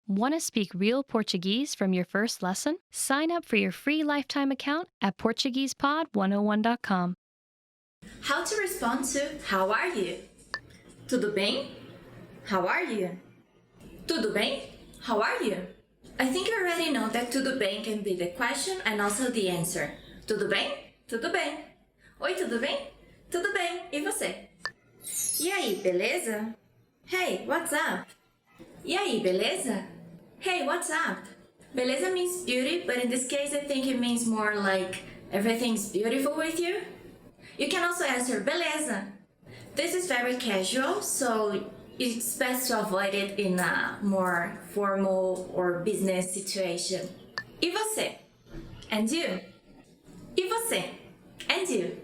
Want to speak real Portuguese from your first lesson? Sign up for your free lifetime account at PortuguesePod101.com. How to respond to how are you? Tudo bem? How are you? Tudo bem? How are you? I think you already know that tudo bem can be the question and also the answer. Tudo bem? Tudo bem. Oi, tudo bem? Tudo bem. E você? E aí, beleza? Hey, what's up? E aí, beleza? Hey, what's up? Beleza means beauty, but in this case I think it means more like everything's beautiful with you. You can also answer beleza. This is very casual, so it's best to avoid it in a more formal or business situation. E você? And you? E você? And you?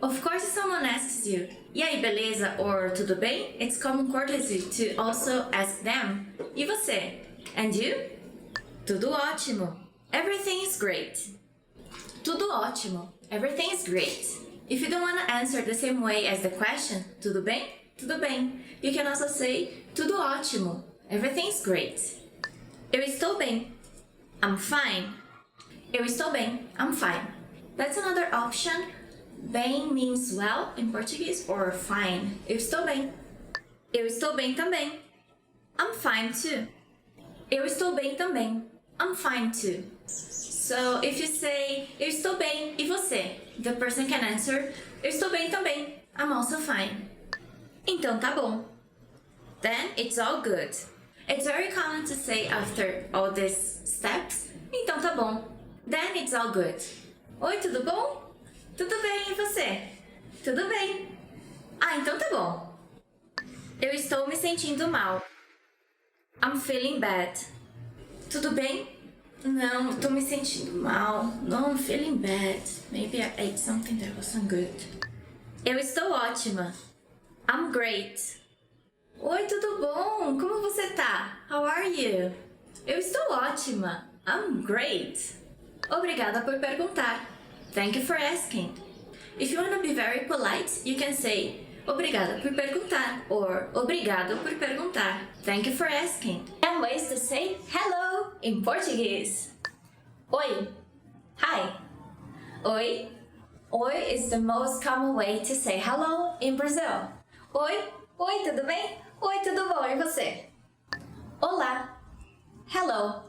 Of course, if someone asks you, e aí, beleza? Or tudo bem? It's common courtesy to also ask them, e você? And you? Tudo ótimo. Everything is great. Tudo ótimo. Everything is great. If you don't want to answer the same way as the question, tudo bem? Tudo bem. You can also say, tudo ótimo. Everything is great. Eu estou bem. I'm fine. Eu estou bem. I'm fine. That's another option. Bem means well in Portuguese or fine. Eu estou bem. Eu estou bem também. I'm fine too. Eu estou bem também. I'm fine too. So if you say, eu estou bem, e você? The person can answer, eu estou bem também. I'm also fine. Então tá bom. Then it's all good. It's very common to say after all these steps, então tá bom. Then it's all good. Oi, tudo bom? Tudo bem, e você? Tudo bem. Ah, então tá bom. Eu estou me sentindo mal. I'm feeling bad. Tudo bem? Não, tô me sentindo mal. No, I'm feeling bad. Maybe I ate something that wasn't good. Eu estou ótima. I'm great. Oi, tudo bom? Como você tá? How are you? Eu estou ótima. I'm great. Obrigada por perguntar. Thank you for asking. If you want to be very polite, you can say obrigada por perguntar or obrigado por perguntar. Thank you for asking. And ways to say hello in Portuguese. Oi. Hi. Oi. Oi is the most common way to say hello in Brazil. Oi. Oi, tudo bem? Oi, tudo bom? E você? Olá. Hello.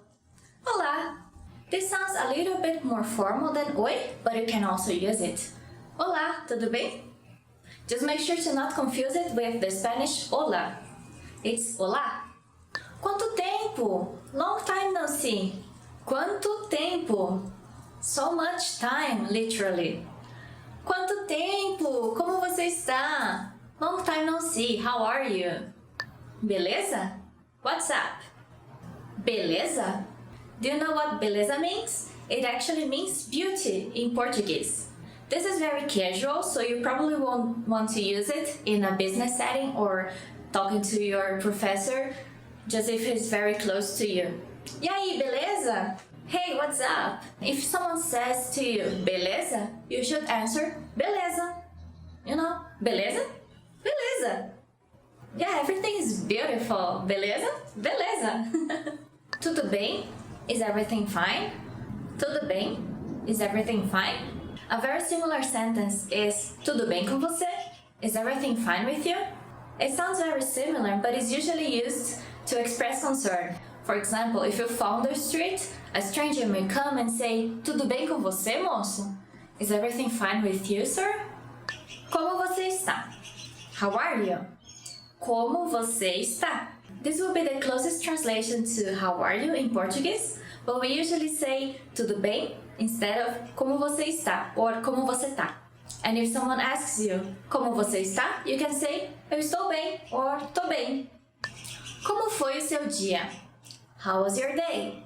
Olá. This sounds a little bit more formal than oi, but you can also use it. Olá, tudo bem? Just make sure to not confuse it with the Spanish hola. It's olá. Quanto tempo? Long time no see. Quanto tempo? So much time, literally. Quanto tempo? Como você está? Long time no see. How are you? Beleza? What's up? Beleza? Do you know what beleza means? It actually means beauty in Portuguese. This is very casual, so you probably won't want to use it in a business setting or talking to your professor, just if he's very close to you. E aí, beleza? Hey, what's up? If someone says to you, beleza, you should answer, beleza. You know, beleza? Beleza. Yeah, everything is beautiful. Beleza? Beleza. Tudo bem? Is everything fine? Tudo bem? Is everything fine? A very similar sentence is tudo bem com você? Is everything fine with you? It sounds very similar, but it's usually used to express concern. For example, if you fall on the street, a stranger may come and say, tudo bem com você, moço? Is everything fine with you, sir? Como você está? How are you? Como você está? This will be the closest translation to how are you in Portuguese, but we usually say tudo bem instead of como você está or como você tá. And if someone asks you como você está, you can say eu estou bem or tô bem. Como foi o seu dia? How was your day?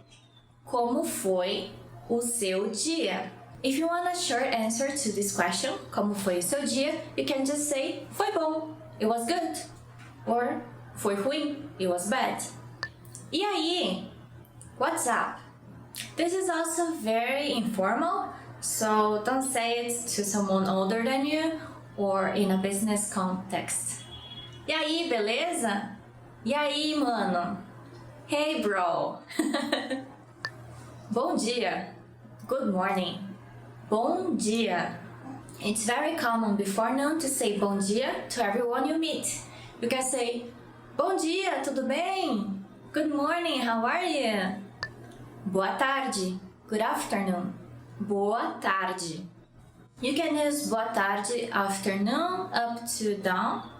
Como foi o seu dia? If you want a short answer to this question, como foi o seu dia, you can just say foi bom, it was good, or foi ruim, it was bad. E aí? What's up? This is also very informal, so don't say it to someone older than you or in a business context. E aí, beleza? E aí, mano? Hey, bro! Bom dia. Good morning. Bom dia. It's very common before noon to say bom dia to everyone you meet. You can say, bom dia, tudo bem? Good morning, how are you? Boa tarde. Good afternoon. Boa tarde. You can use boa tarde, afternoon, up to down.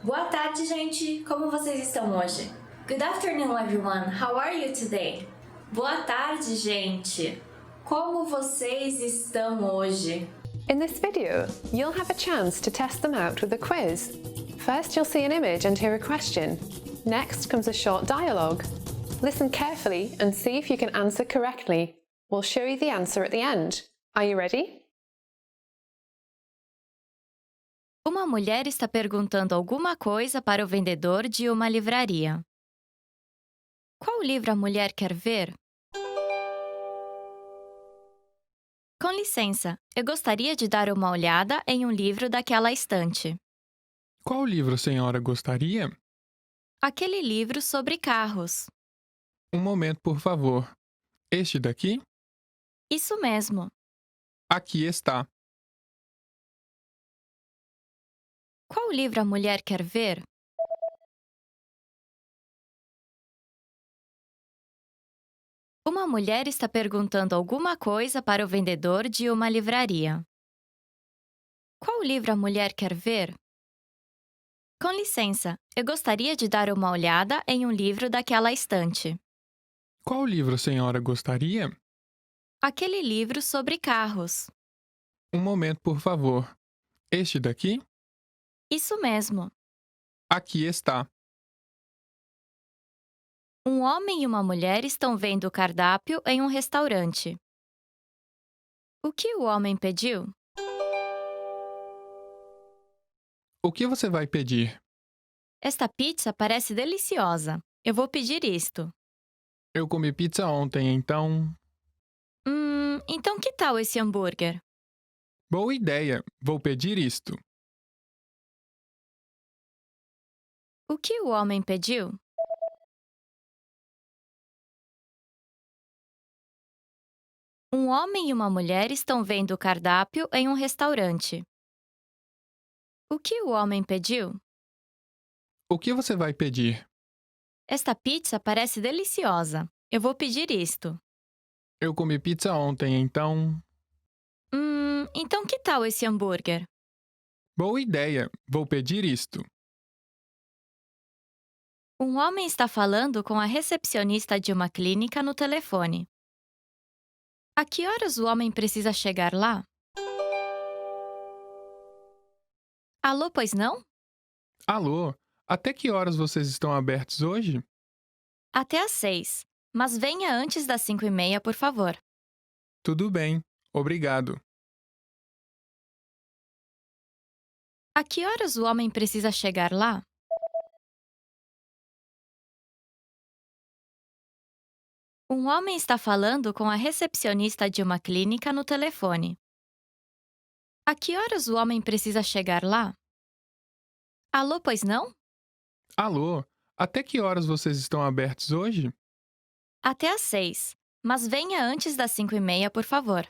Boa tarde, gente. Como vocês estão hoje? Good afternoon, everyone. How are you today? Boa tarde, gente. Como vocês estão hoje? In this video, you'll have a chance to test them out with a quiz. First, you'll see an image and hear a question. Next comes a short dialogue. Listen carefully and see if you can answer correctly. We'll show you the answer at the end. Are you ready? Uma mulher está perguntando alguma coisa para o vendedor de uma livraria. Qual livro a mulher quer ver? Com licença, eu gostaria de dar uma olhada em um livro daquela estante. Qual livro a senhora gostaria? Aquele livro sobre carros. Um momento, por favor. Este daqui? Isso mesmo. Aqui está. Qual livro a mulher quer ver? Uma mulher está perguntando alguma coisa para o vendedor de uma livraria. Qual livro a mulher quer ver? Com licença, eu gostaria de dar uma olhada em um livro daquela estante. Qual livro a senhora gostaria? Aquele livro sobre carros. Um momento, por favor. Este daqui? Isso mesmo. Aqui está. Um homem e uma mulher estão vendo o cardápio em um restaurante. O que o homem pediu? O que você vai pedir? Esta pizza parece deliciosa. Eu vou pedir isto. Eu comi pizza ontem, então... Então que tal esse hambúrguer? Boa ideia. Vou pedir isto. O que o homem pediu? Um homem e uma mulher estão vendo o cardápio em um restaurante. O que o homem pediu? O que você vai pedir? Esta pizza parece deliciosa. Eu vou pedir isto. Eu comi pizza ontem, então... Então que tal esse hambúrguer? Boa ideia. Vou pedir isto. Um homem está falando com a recepcionista de uma clínica no telefone. A que horas o homem precisa chegar lá? Alô, pois não? Alô? Até que horas vocês estão abertos hoje? Até às 6, mas venha antes das 5:30, por favor. Tudo bem. Obrigado. A que horas o homem precisa chegar lá? Um homem está falando com a recepcionista de uma clínica no telefone. A que horas o homem precisa chegar lá? Alô, pois não? Alô? Até que horas vocês estão abertos hoje? Até às 6, mas venha antes das 5:30, por favor.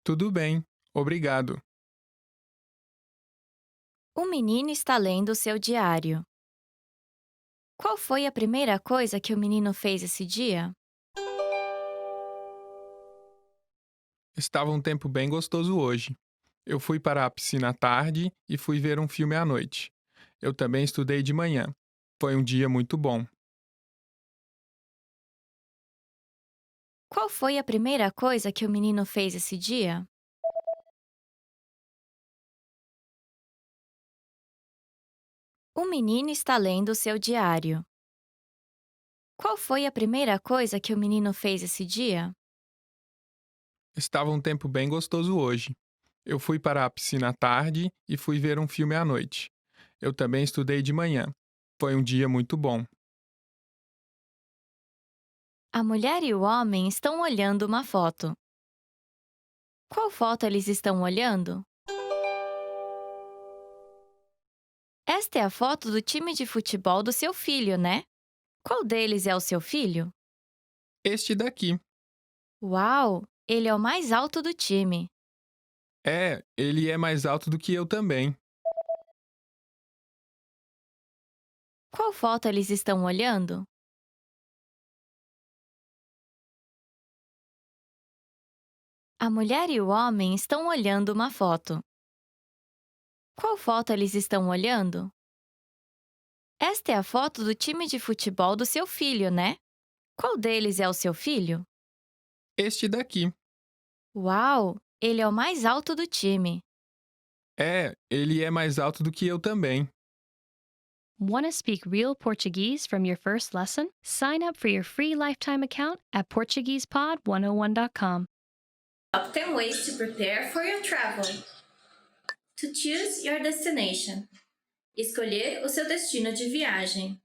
Tudo bem. Obrigado. O menino está lendo seu diário. Qual foi a primeira coisa que o menino fez esse dia? Estava um tempo bem gostoso hoje. Eu fui para a piscina à tarde e fui ver um filme à noite. Eu também estudei de manhã. Foi um dia muito bom. Qual foi a primeira coisa que o menino fez esse dia? O menino está lendo seu diário. Qual foi a primeira coisa que o menino fez esse dia? Estava um tempo bem gostoso hoje. Eu fui para a piscina à tarde e fui ver um filme à noite. Eu também estudei de manhã. Foi um dia muito bom. A mulher e o homem estão olhando uma foto. Qual foto eles estão olhando? Esta é a foto do time de futebol do seu filho, né? Qual deles é o seu filho? Este daqui. Uau! Ele é o mais alto do time. É, ele é mais alto do que eu também. Qual foto eles estão olhando? A mulher e o homem estão olhando uma foto. Qual foto eles estão olhando? Esta é a foto do time de futebol do seu filho, né? Qual deles é o seu filho? Este daqui. Uau! Ele é o mais alto do time. É, ele é mais alto do que eu também. Want to speak real Portuguese from your first lesson? Sign up for your free lifetime account at PortuguesePod101.com. Top 10 ways to prepare for your travel. To choose your destination. Escolher o seu destino de viagem.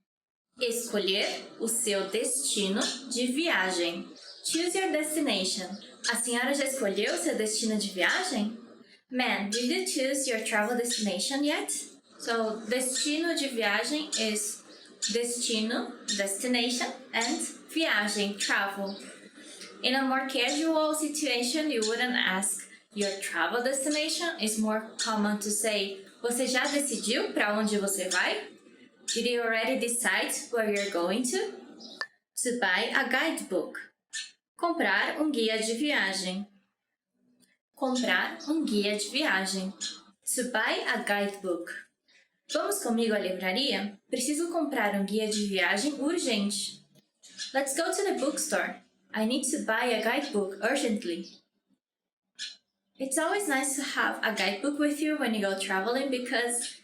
Escolher o seu destino de viagem. Choose your destination. A senhora já escolheu o seu destino de viagem? Ma'am, did you choose your travel destination yet? So, destino de viagem is destino, destination, and viagem, travel. In a more casual situation, you wouldn't ask your travel destination. It's more common to say, você já decidiu para onde você vai? Did you already decide where you're going to? To buy a guidebook. Comprar guia de viagem. Comprar guia de viagem. To buy a guidebook. Vamos comigo à livraria? Preciso comprar guia de viagem urgente. Let's go to the bookstore. I need to buy a guidebook urgently. It's always nice to have a guidebook with you when you go traveling because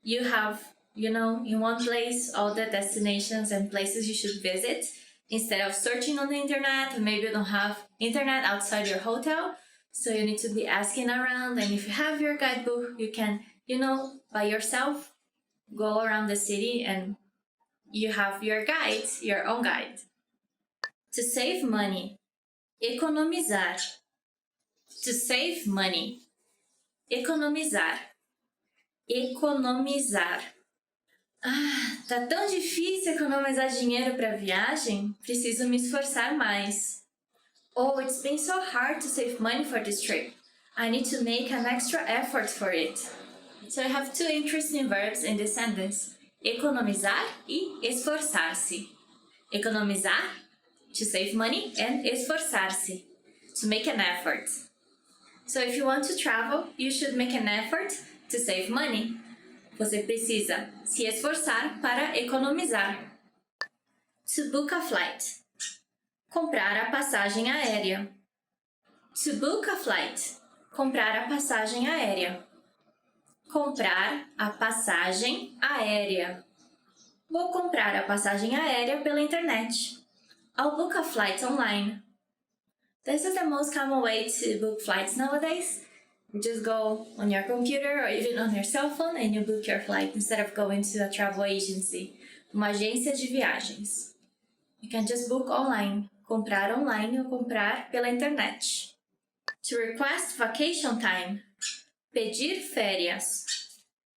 you have, in one place all the destinations and places you should visit instead of searching on the internet. Maybe you don't have internet outside your hotel, so you need to be asking around. And if you have your guidebook, you can, by yourself, go around the city and you have your guide, your own guide. To save money. Economizar. To save money. Economizar. Economizar. Ah, tá tão difícil economizar dinheiro para viagem? Preciso me esforçar mais. Oh, it's been so hard to save money for this trip. I need to make an extra effort for it. So I have two interesting verbs in this sentence. Economizar e esforçar-se. Economizar, to save money, and esforçar-se, to make an effort. So if you want to travel, you should make an effort to save money. Você precisa se esforçar para economizar. To book a flight. Comprar a passagem aérea. To book a flight. Comprar a passagem aérea. Comprar a passagem aérea. Vou comprar a passagem aérea pela internet. I'll book a flight online. This is the most common way to book flights nowadays. You just go on your computer or even on your cell phone and you book your flight instead of going to a travel agency, uma agência de viagens. You can just book online, comprar online ou comprar pela internet. To request vacation time, pedir férias.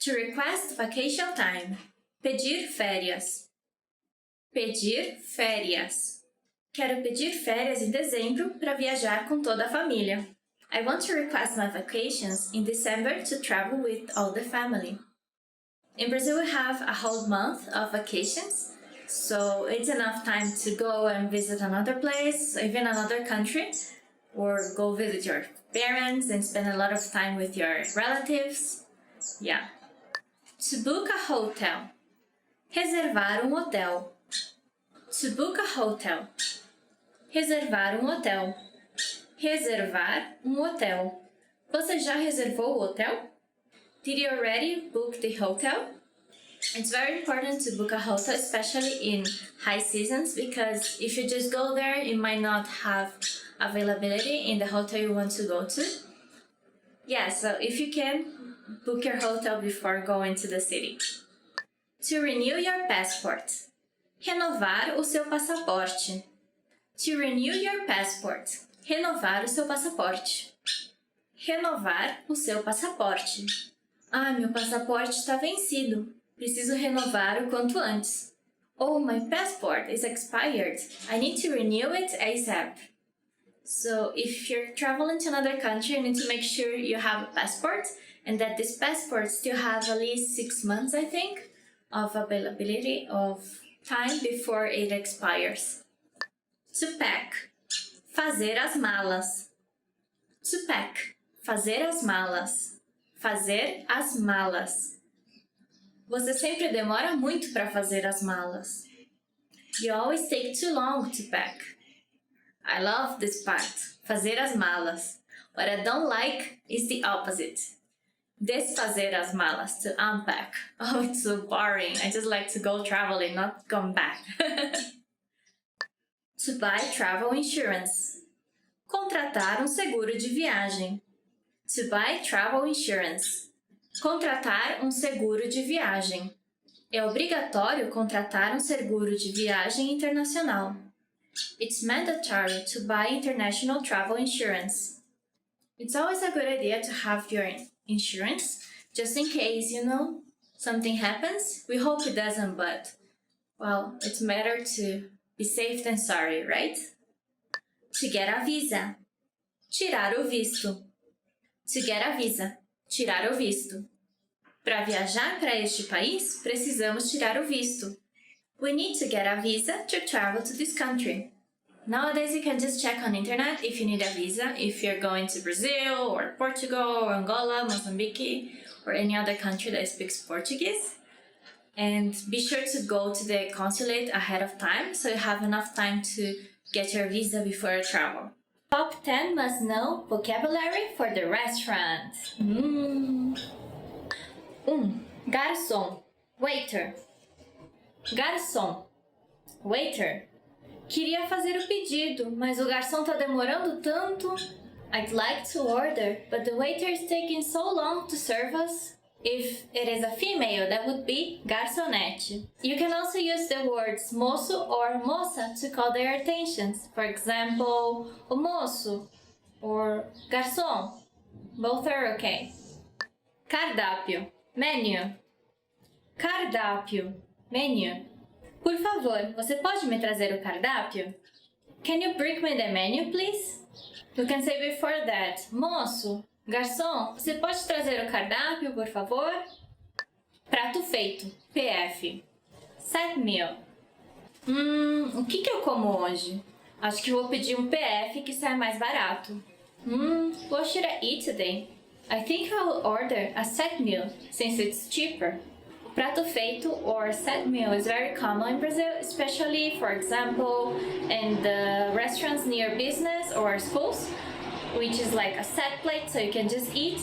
To request vacation time, pedir férias. Pedir férias. Quero pedir férias em dezembro para viajar com toda a família. I want to request my vacations in December to travel with all the family. In Brazil, we have a whole month of vacations, so it's enough time to go and visit another place, even another country, or go visit your parents and spend a lot of time with your relatives. Yeah. To book a hotel. Reservar hotel. To book a hotel. Reservar hotel. Reservar hotel. Você já reservou o hotel? Did you already book the hotel? It's very important to book a hotel, especially in high seasons, because if you just go there, you might not have availability in the hotel you want to go to. Yeah, so if you can, book your hotel before going to the city. To renew your passport. Renovar o seu passaporte. To renew your passport. Renovar o seu passaporte. Renovar o seu passaporte. Ah, meu passaporte está vencido. Preciso renovar o quanto antes. Oh, my passport is expired. I need to renew it ASAP. So if you're traveling to another country, you need to make sure you have a passport and that this passport still has at least 6 months, I think, of availability of time before it expires. To pack. Fazer as malas. To pack. Fazer as malas. Fazer as malas. Você sempre demora muito para fazer as malas. You always take too long to pack. I love this part, fazer as malas. What I don't like is the opposite. Desfazer as malas, to unpack. Oh, it's so boring. I just like to go traveling, not come back. To buy travel insurance. Contratar seguro de viagem. To buy travel insurance. Contratar seguro de viagem. É obrigatório contratar seguro de viagem internacional. It's mandatory to buy international travel insurance. It's always a good idea to have your insurance, just in case, something happens. We hope it doesn't, but, well, it's better to be safe than sorry, right? To get a visa. Tirar o visto. To get a visa. Tirar o visto. Para viajar para este país, precisamos tirar o visto. We need to get a visa to travel to this country. Nowadays, you can just check on internet if you need a visa, if you're going to Brazil, or Portugal, or Angola, Mozambique, or any other country that speaks Portuguese. And be sure to go to the consulate ahead of time, so you have enough time to get your visa before you travel. Top 10 must know vocabulary for the restaurant. Garçom, waiter. Garçom, waiter. Queria fazer o pedido, mas o garçom tá demorando tanto. I'd like to order, but the waiter is taking so long to serve us. If it is a female, that would be garçonete. You can also use the words moço or moça to call their attentions. For example, o moço or garçom. Both are okay. Cardápio, menu. Cardápio, menu. Por favor, você pode me trazer o cardápio? Can you bring me the menu, please? You can say before that, moço, garçom, você pode trazer o cardápio, por favor? Prato feito, PF. Set meal. O que eu como hoje? Acho que vou pedir um PF que sai mais barato. What should I eat today? I think I will order a set meal, since it's cheaper. Prato feito or set meal is very common in Brazil, especially, for example, in the restaurants near business or schools, which is like a set plate, so you can just eat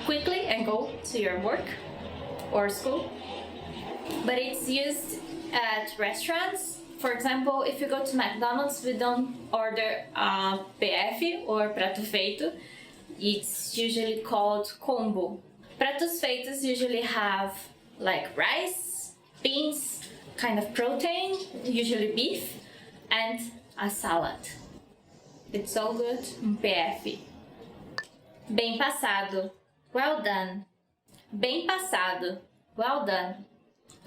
quickly and go to your work or school. But it's used at restaurants. For example, if you go to McDonald's, we don't order PF or prato feito. It's usually called combo. Pratos feitos usually have like rice, beans, kind of protein, usually beef, and a salad. It's all good in PF. Bem passado. Well done. Bem passado. Well done.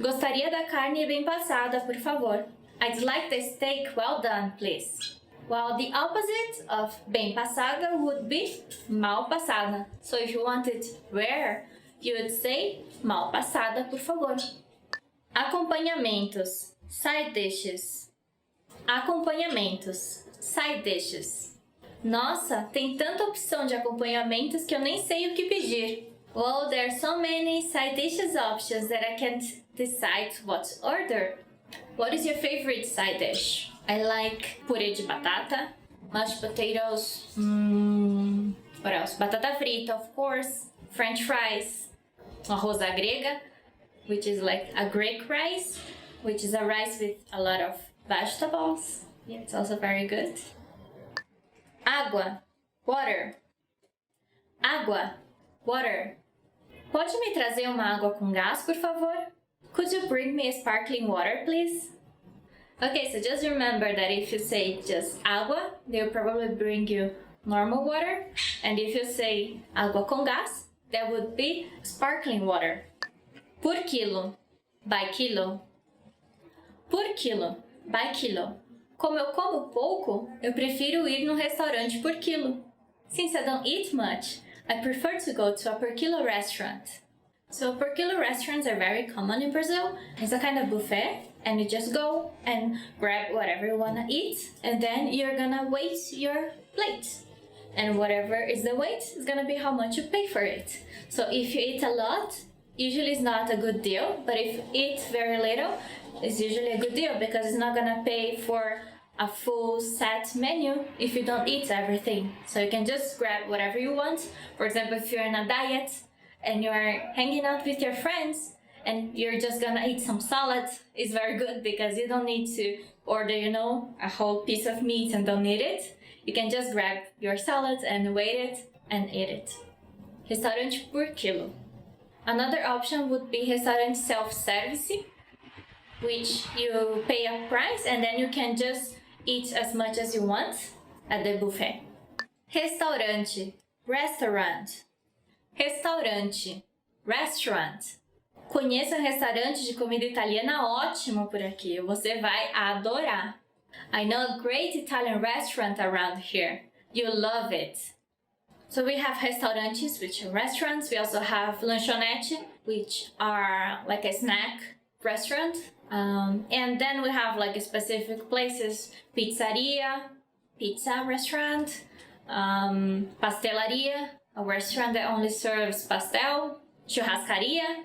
Gostaria da carne bem passada, por favor. I'd like the steak well done, please. While the opposite of bem passada would be mal passada. So if you want it rare, you would say mal passada, por favor. Acompanhamentos, side dishes. Acompanhamentos, side dishes. Nossa, tem tanta opção de acompanhamentos que eu nem sei o que pedir. Well, there are so many side dishes options that I can't decide what to order. What is your favorite side dish? I like purê de batata, mashed potatoes, what else? Batata frita, of course, French fries, arroz à grega, which is like a Greek rice, which is a rice with a lot of vegetables. Yeah, it's also very good. Água, water. Água, water. Pode me trazer uma água com gás, por favor? Could you bring me a sparkling water, please? Okay, so just remember that if you say just agua, they'll probably bring you normal water. And if you say água com gás, that would be sparkling water. Por quilo, by kilo. Por quilo, by kilo. Como eu como pouco, eu prefiro ir num restaurante por quilo. Since I don't eat much, I prefer to go to a per kilo restaurant. So per kilo restaurants are very common in Brazil. It's a kind of buffet, and you just go and grab whatever you wanna eat, and then you're gonna weight your plate. And whatever is the weight is gonna be how much you pay for it. So if you eat a lot, usually it's not a good deal, but if you eat very little, it's usually a good deal because it's not gonna pay for a full set menu if you don't eat everything. So you can just grab whatever you want. For example, if you're on a diet and you're hanging out with your friends and you're just gonna eat some salad, it's very good because you don't need to order, a whole piece of meat and don't eat it. You can just grab your salad and weigh it and eat it. Restaurante por quilo. Another option would be restaurante self-service, which you pay a price and then you can just eat as much as you want at the buffet. Restaurante, restaurant. Restaurante, restaurant. Conheça um restaurante de comida italiana ótimo por aqui. Você vai adorar. I know a great Italian restaurant around here. You'll love it. So we have restaurantes, which are restaurants. We also have lanchonete, which are like a snack restaurant. And then we have like specific places, pizzeria, pizza restaurant, pastelaria, a restaurant that only serves pastel, churrascaria,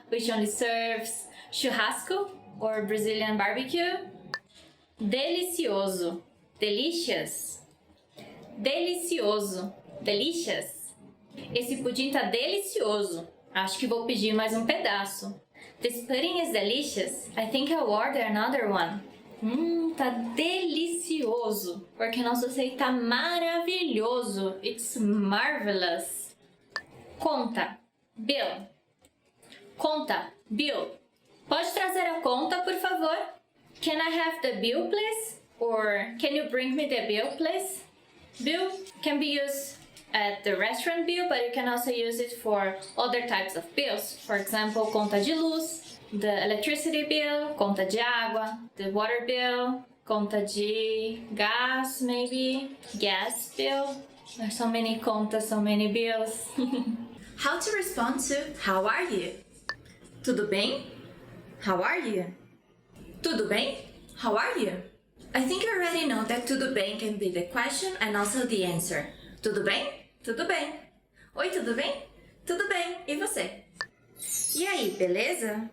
which only serves churrasco or Brazilian barbecue. Delicioso, delicious. Delicioso, delicious. Esse pudim tá delicioso. Acho que vou pedir mais um pedaço. This pudding is delicious. I think I'll order another one. Tá delicioso. Porque nosso açaí tá maravilhoso. It's marvelous. Conta, bill. Conta, bill. Pode trazer a conta, por favor? Can I have the bill, please? Or can you bring me the bill, please? Bill can be used at the restaurant bill, but you can also use it for other types of bills. For example, conta de luz, the electricity bill, conta de água, the water bill, conta de gas, maybe, gas bill. There's so many contas, so many bills. How to respond to how are you? Tudo bem? How are you? Tudo bem? How are you? I think you already know that tudo bem can be the question and also the answer. Tudo bem? Tudo bem. Oi, tudo bem? Tudo bem. E você? E aí, beleza?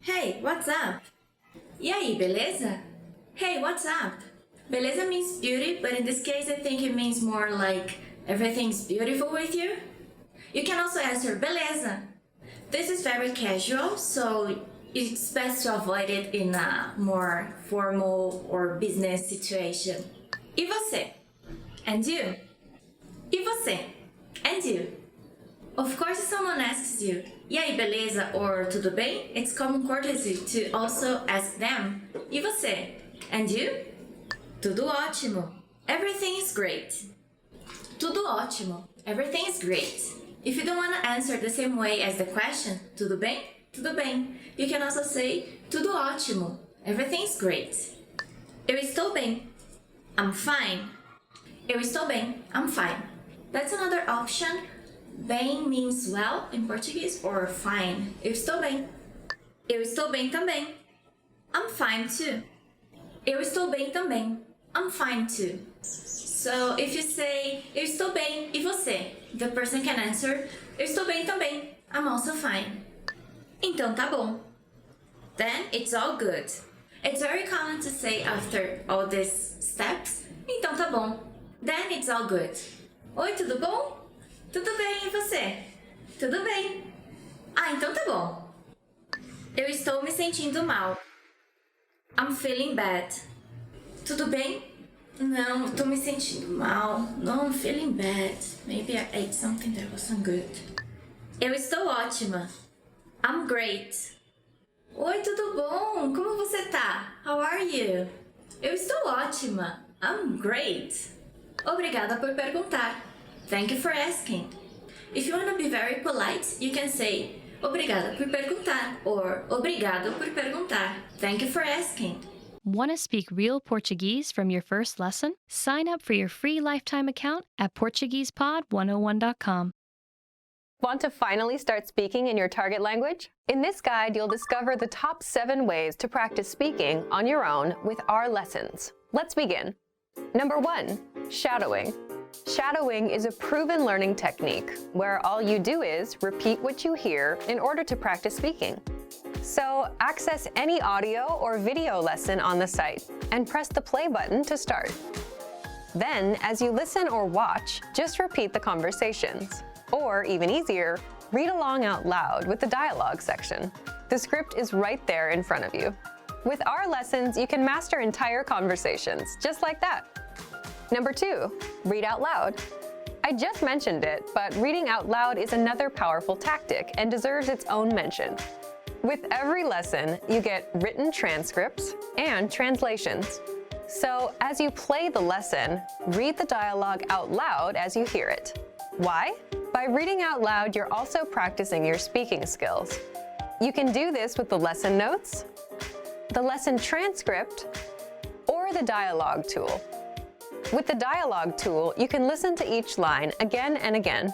Hey, what's up? E aí, beleza? Hey, what's up? Beleza means beauty, but in this case I think it means more like everything's beautiful with you. You can also answer beleza. This is very casual, so it's best to avoid it in a more formal or business situation. E você? And you? E você? And you? Of course, if someone asks you, e aí, beleza? Or tudo bem? It's common courtesy to also ask them, e você? And you? Tudo ótimo. Everything is great. Tudo ótimo. Everything is great. If you don't want to answer the same way as the question, tudo bem? Tudo bem. You can also say, tudo ótimo. Everything's great. Eu estou bem. I'm fine. Eu estou bem. I'm fine. That's another option. Bem means well in Portuguese or fine. Eu estou bem. Eu estou bem também. I'm fine too. Eu estou bem também. I'm fine too. So if you say, eu estou bem, e você? The person can answer, eu estou bem também. I'm also fine. Então tá bom. Then it's all good. It's very common to say after all these steps, então tá bom. Then it's all good. Oi, tudo bom? Tudo bem, e você? Tudo bem. Ah, então tá bom. Eu estou me sentindo mal. I'm feeling bad. Tudo bem? Não, tô me sentindo mal. No, I'm feeling bad. Maybe I ate something that wasn't good. Eu estou ótima. I'm great. Oi, tudo bom? Como você tá? How are you? Eu estou ótima. I'm great. Obrigada por perguntar. Thank you for asking. If you want to be very polite, you can say, Obrigada por perguntar, or obrigado por perguntar. Thank you for asking. Want to speak real Portuguese from your first lesson? Sign up for your free lifetime account at PortuguesePod101.com. Want to finally start speaking in your target language? In this guide, you'll discover the top 7 ways to practice speaking on your own with our lessons. Let's begin. Number 1, shadowing. Shadowing is a proven learning technique where all you do is repeat what you hear in order to practice speaking. So access any audio or video lesson on the site and press the play button to start. Then, as you listen or watch, just repeat the conversations. Or, even easier, read along out loud with the dialogue section. The script is right there in front of you. With our lessons, you can master entire conversations, just like that. Number 2, read out loud. I just mentioned it, but reading out loud is another powerful tactic and deserves its own mention. With every lesson, you get written transcripts and translations. So, as you play the lesson, read the dialogue out loud as you hear it. Why? By reading out loud, you're also practicing your speaking skills. You can do this with the lesson notes, the lesson transcript, or the dialogue tool. With the dialogue tool, you can listen to each line again and again,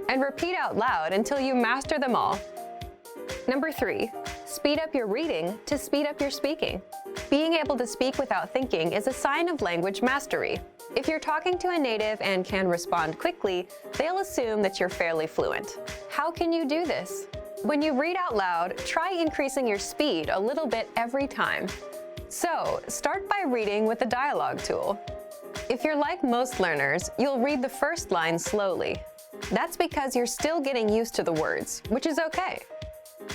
and repeat out loud until you master them all. Number 3, speed up your reading to speed up your speaking. Being able to speak without thinking is a sign of language mastery. If you're talking to a native and can respond quickly, they'll assume that you're fairly fluent. How can you do this? When you read out loud, try increasing your speed a little bit every time. So, start by reading with the dialogue tool. If you're like most learners, you'll read the first line slowly. That's because you're still getting used to the words, which is okay.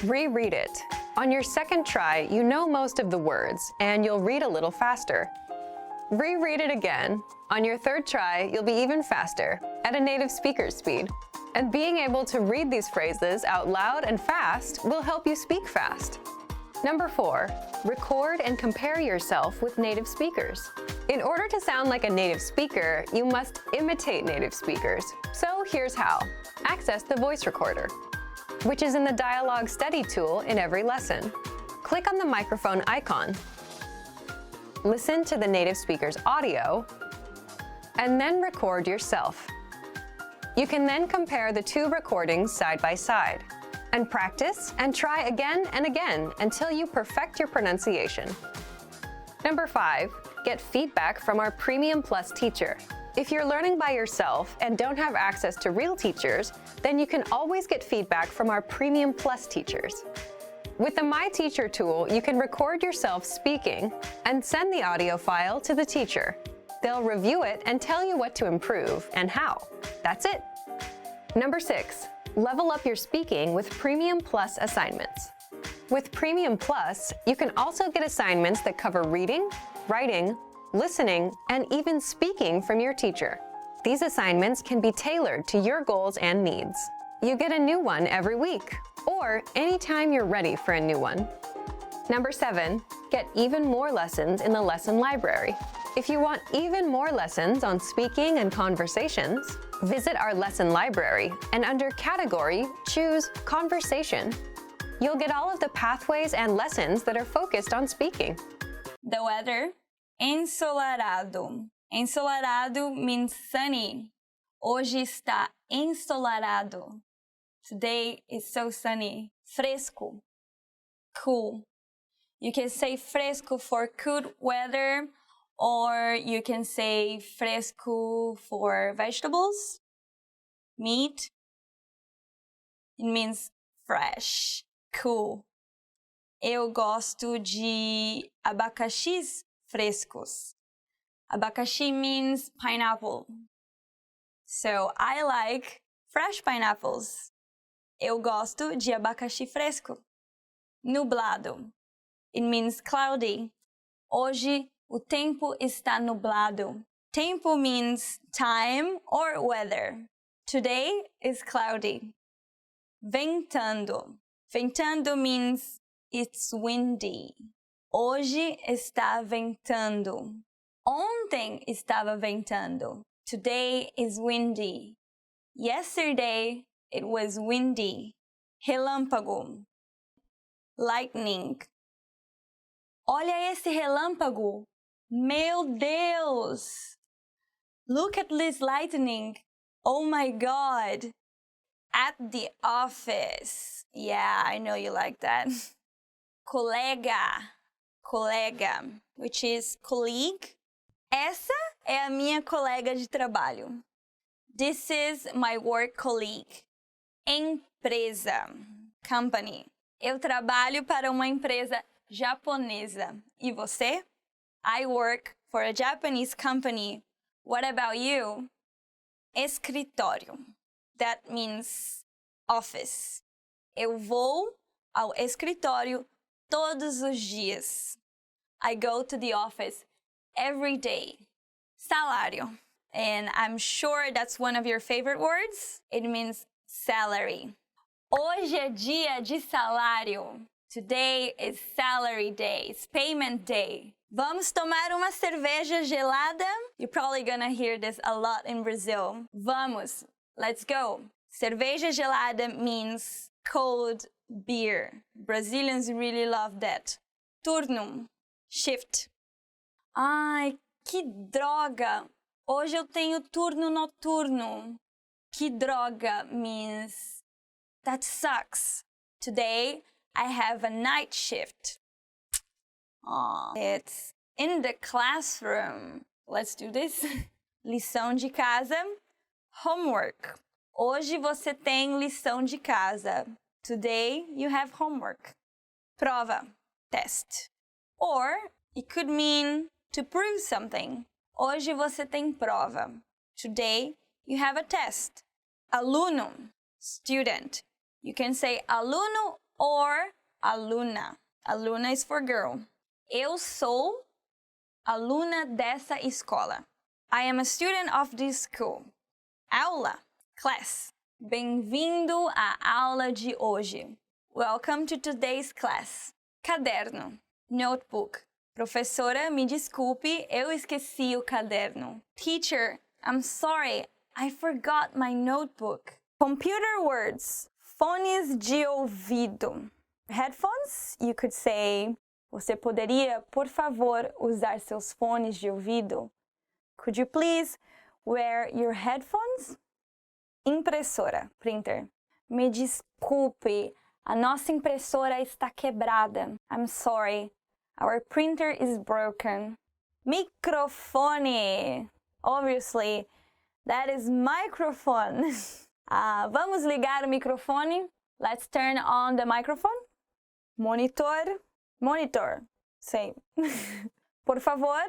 Reread it. On your second try, you know most of the words, and you'll read a little faster. Reread it again. On your third try, you'll be even faster, at a native speaker's speed. And being able to read these phrases out loud and fast will help you speak fast. Number 4, record and compare yourself with native speakers. In order to sound like a native speaker, you must imitate native speakers. So here's how. Access the voice recorder, which is in the Dialogue Study tool in every lesson. Click on the microphone icon. Listen to the native speaker's audio, and then record yourself. You can then compare the 2 recordings side by side, and practice and try again and again until you perfect your pronunciation. Number 5, get feedback from our Premium Plus teacher. If you're learning by yourself and don't have access to real teachers, then you can always get feedback from our Premium Plus teachers. With the My Teacher tool, you can record yourself speaking and send the audio file to the teacher. They'll review it and tell you what to improve and how. That's it. Number 6, level up your speaking with Premium Plus assignments. With Premium Plus, you can also get assignments that cover reading, writing, listening, and even speaking from your teacher. These assignments can be tailored to your goals and needs. You get a new one every week, or anytime you're ready for a new one. Number 7, get even more lessons in the lesson library. If you want even more lessons on speaking and conversations, visit our lesson library and under Category, choose Conversation. You'll get all of the pathways and lessons that are focused on speaking. The weather, ensolarado. Ensolarado means sunny. Hoje está ensolarado. Today is so sunny. Fresco, cool. You can say fresco for good weather, or you can say fresco for vegetables, meat. It means fresh, cool. Eu gosto de abacaxis frescos. Abacaxi means pineapple. So I like fresh pineapples. Eu gosto de abacaxi fresco. Nublado. It means cloudy. Hoje o tempo está nublado. Tempo means time or weather. Today is cloudy. Ventando. Ventando means it's windy. Hoje está ventando. Ontem estava ventando. Today is windy. Yesterday it was windy. relâmpago, lightning. Olha esse relâmpago! Meu Deus! Look at this lightning! Oh my God! At the office. Yeah, I know you like that. Colega, which is colleague. Essa é a minha colega de trabalho. This is my work colleague. Empresa, company. Eu trabalho para uma empresa japonesa. E você? I work for a Japanese company. What about you? Escritório. That means office. Eu vou ao escritório todos os dias. I go to the office every day. Salário. And I'm sure that's one of your favorite words. It means salary. Hoje é dia de salário. Today is salary day. It's payment day. Vamos tomar uma cerveja gelada? You're probably gonna hear this a lot in Brazil. Vamos. Let's go. Cerveja gelada means cold beer. Brazilians really love that. Turno. Shift. Ai, que droga! Hoje eu tenho turno noturno. Que droga means that sucks. Today I have a night shift. It's in the classroom. Let's do this. Lição de casa. Homework. Hoje você tem lição de casa. Today you have homework. Prova. Test. Or it could mean to prove something. Hoje você tem prova. Today you have a test. Aluno. Student. You can say aluno or aluna. Aluna is for girl. Eu sou aluna dessa escola. I am a student of this school. Aula. Class. Bem-vindo à aula de hoje. Welcome to today's class. Caderno. Notebook. Professora, me desculpe, eu esqueci o caderno. Teacher, I'm sorry, I forgot my notebook. Computer words. Fones de ouvido. Headphones, you could say, você poderia, por favor, usar seus fones de ouvido? Could you please wear your headphones? Impressora, printer. Me desculpe, a nossa impressora está quebrada. I'm sorry, our printer is broken. Microfone. Obviously, that is microphone. Vamos ligar o microfone. Let's turn on the microphone. Monitor. Monitor. Same. Por favor,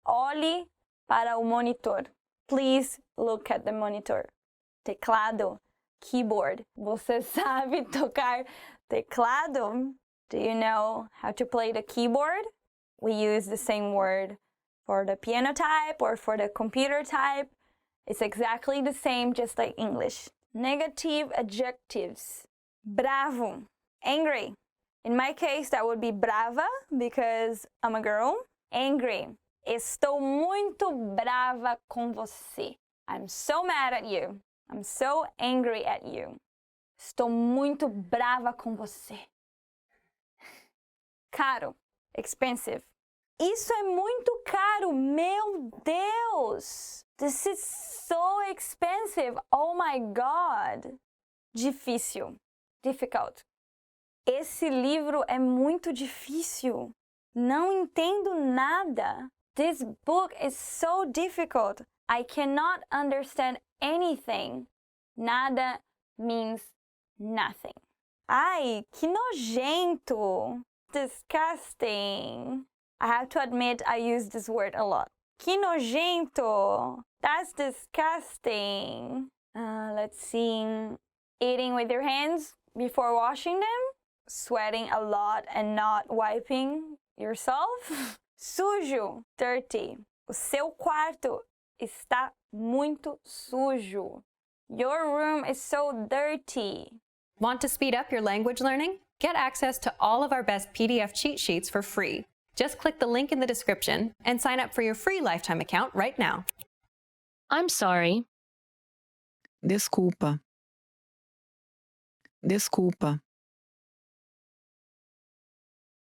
olhe para o monitor. Please look at the monitor. Teclado. Keyboard. Você sabe tocar teclado? Do you know how to play the keyboard? We use the same word for the piano type or for the computer type. It's exactly the same, just like English. Negative adjectives. Bravo. Angry. In my case, that would be brava because I'm a girl. Angry. Estou muito brava com você. I'm so mad at you. I'm so angry at you. Estou muito brava com você. Caro. Expensive. Isso é muito caro. Meu Deus. This is so expensive. Oh my God. Difícil. Difficult. Esse livro é muito difícil. Não entendo nada. This book is so difficult. I cannot understand anything. Nada means nothing. Ai, que nojento. Disgusting. I have to admit I use this word a lot. Que nojento. That's disgusting. Let's see. Eating with your hands before washing them. Sweating a lot and not wiping yourself. Sujo. Dirty. O seu quarto está muito sujo. Your room is so dirty. Want to speed up your language learning? Get access to all of our best PDF cheat sheets for free. Just click the link in the description and sign up for your free lifetime account right now. I'm sorry. Desculpa. Desculpa.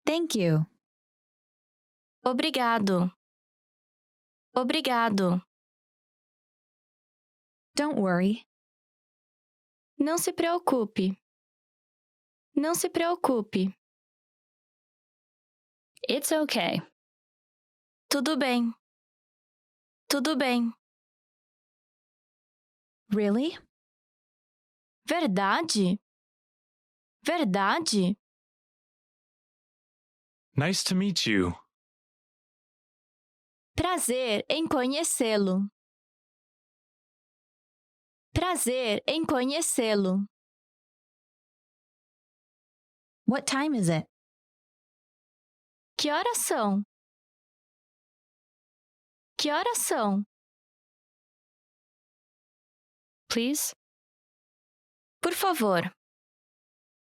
Thank you. Obrigado. Obrigado. Don't worry. Não se preocupe. Não se preocupe. It's okay. Tudo bem. Tudo bem. Really? Verdade? Verdade? Nice to meet you. Prazer em conhecê-lo. Prazer em conhecê-lo. What time is it? Que horas são? Que horas são? Please? Por favor.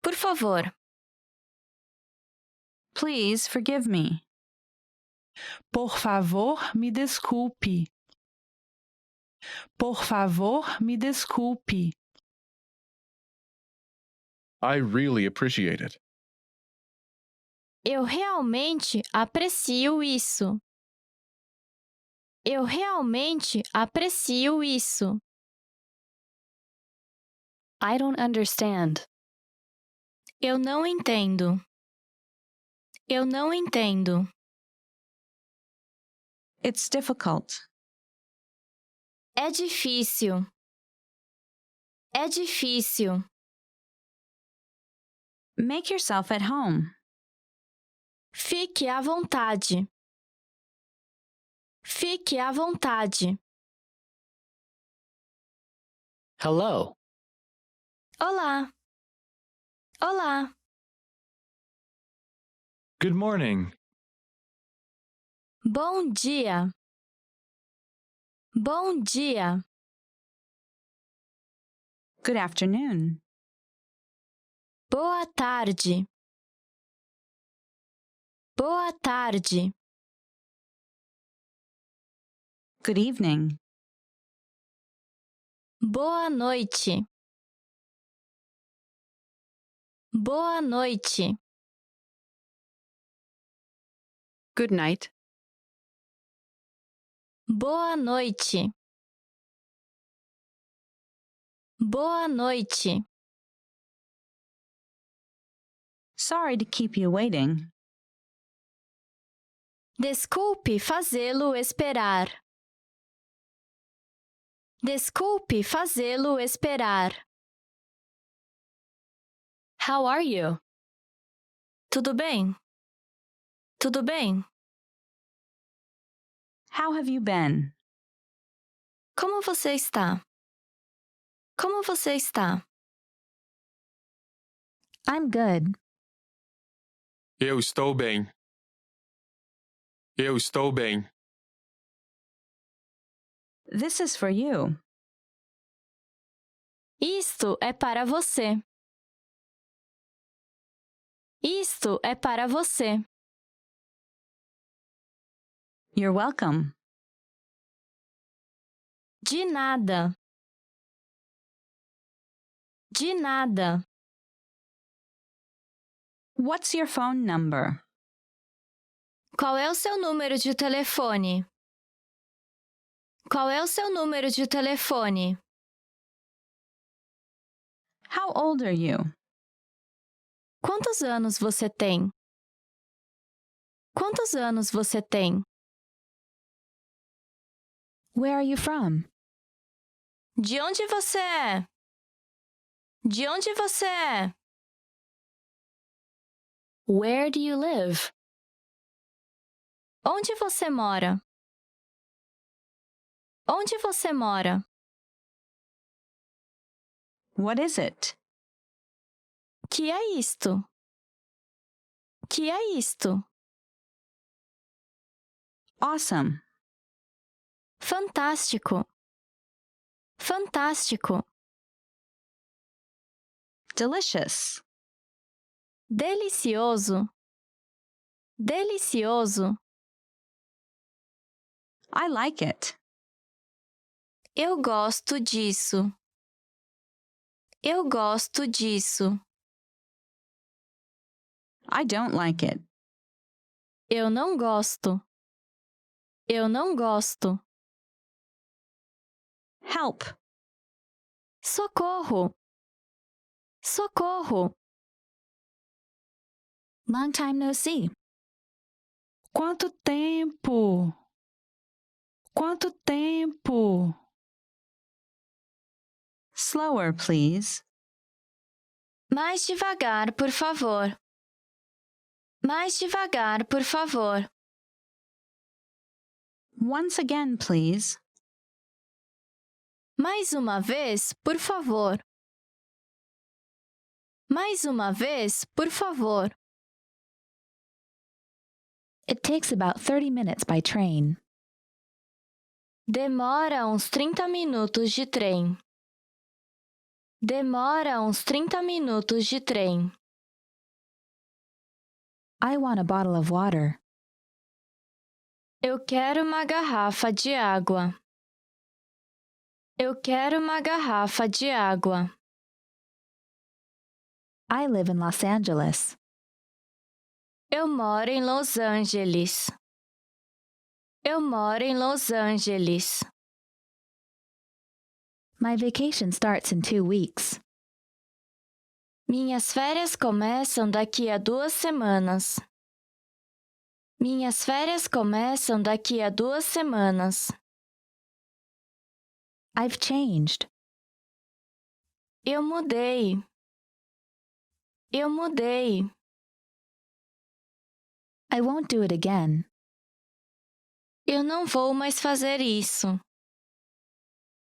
Por favor. Please forgive me. Por favor, me desculpe. Por favor, me desculpe. I really appreciate it. Eu realmente aprecio isso. Eu realmente aprecio isso. I don't understand. Eu não entendo. Eu não entendo. It's difficult. É difícil. É difícil. Make yourself at home. Fique à vontade. Fique à vontade. Hello. Olá. Olá. Good morning. Bom dia. Bom dia. Good afternoon. Boa tarde. Boa tarde. Good evening. Boa noite. Boa noite. Good night. Boa noite. Boa noite. Sorry to keep you waiting. Desculpe fazê-lo esperar. Desculpe fazê-lo esperar. How are you? Tudo bem? Tudo bem? How have you been? Como você está? Como você está? I'm good. Eu estou bem. Eu estou bem. This is for you. Isto é para você. Isto é para você. You're welcome. De nada. De nada. What's your phone number? Qual é o seu número de telefone? Qual é o seu número de telefone? How old are you? Quantos anos você tem? Quantos anos você tem? Where are you from? De onde você é? De onde você é? Where do you live? Onde você mora? Onde você mora? What is it? Que é isto? Que é isto? Awesome. Fantástico. Fantástico. Delicious. Delicioso. Delicioso. I like it. Eu gosto disso. Eu gosto disso. I don't like it. Eu não gosto. Eu não gosto. Help. Socorro. Socorro. Long time no see. Quanto tempo? Quanto tempo? Slower, please. Mais devagar, por favor. Mais devagar, por favor. Once again, please. Mais uma vez, por favor. Mais uma vez, por favor. It takes about 30 minutes by train. Demora uns 30 minutos de trem. Demora uns 30 minutos de trem. I want a bottle of water. Eu quero uma garrafa de água. Eu quero uma garrafa de água. I live in Los Angeles. Eu moro em Los Angeles. Eu moro em Los Angeles. My vacation starts in 2 weeks. Minhas férias começam daqui a 2 semanas. Minhas férias começam daqui a 2 semanas. I've changed. Eu mudei. Eu mudei. I won't do it again. Eu não vou mais fazer isso.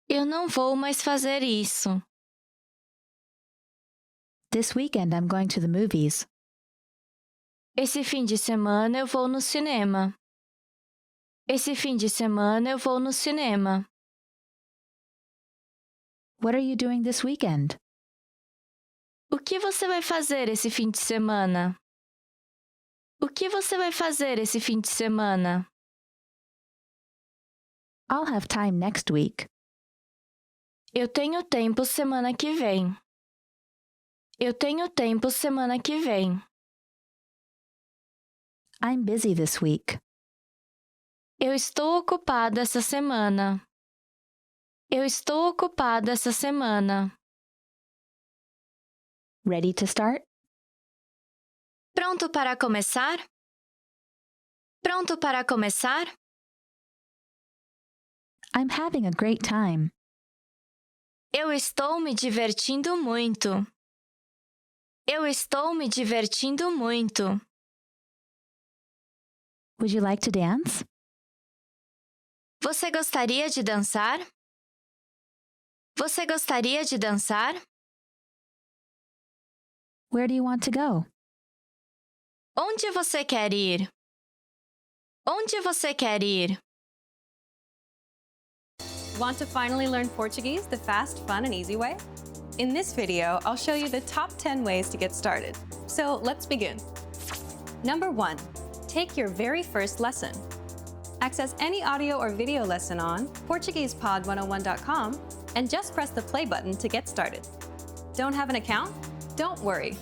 Eu não vou mais fazer isso. This weekend I'm going to the movies. Esse fim de semana eu vou no cinema. Esse fim de semana eu vou no cinema. What are you doing this weekend? O que você vai fazer esse fim de semana? O que você vai fazer esse fim de semana? I'll have time next week. Eu tenho tempo semana que vem. Eu tenho tempo semana que vem. I'm busy this week. Eu estou ocupada essa semana. Eu estou ocupada essa semana. Ready to start? Pronto para começar? Pronto para começar? I'm having a great time. Eu estou me divertindo muito. Eu estou me divertindo muito. Would you like to dance? Você gostaria de dançar? Você gostaria de dançar? Where do you want to go? Onde você quer ir? Onde você quer ir? Want to finally learn Portuguese the fast, fun, and easy way? In this video, I'll show you the top 10 ways to get started. So let's begin. Number 1, take your very first lesson. Access any audio or video lesson on PortuguesePod101.com and just press the play button to get started. Don't have an account? Don't worry.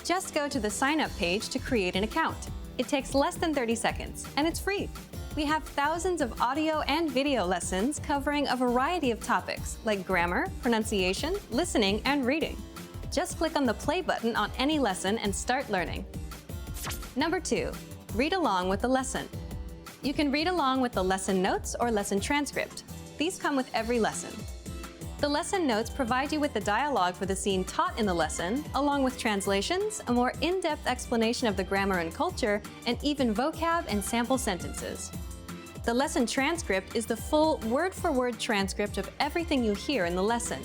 Just go to the sign up page to create an account. It takes less than 30 seconds and it's free. We have thousands of audio and video lessons covering a variety of topics like grammar, pronunciation, listening, and reading. Just click on the play button on any lesson and start learning. Number 2, read along with the lesson. You can read along with the lesson notes or lesson transcript. These come with every lesson. The lesson notes provide you with the dialogue for the scene taught in the lesson, along with translations, a more in-depth explanation of the grammar and culture, and even vocab and sample sentences. The lesson transcript is the full word-for-word transcript of everything you hear in the lesson.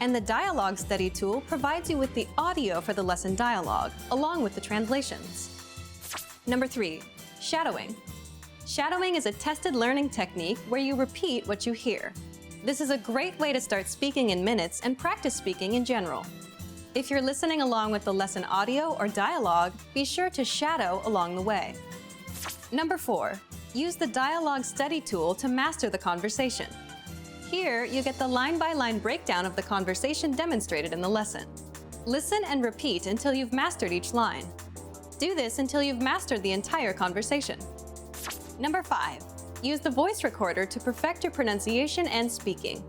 And the dialogue study tool provides you with the audio for the lesson dialogue, along with the translations. Number 3, shadowing. Shadowing is a tested learning technique where you repeat what you hear. This is a great way to start speaking in minutes and practice speaking in general. If you're listening along with the lesson audio or dialogue, be sure to shadow along the way. Number 4, use the dialogue study tool to master the conversation. Here, you get the line-by-line breakdown of the conversation demonstrated in the lesson. Listen and repeat until you've mastered each line. Do this until you've mastered the entire conversation. Number 5. Use the voice recorder to perfect your pronunciation and speaking.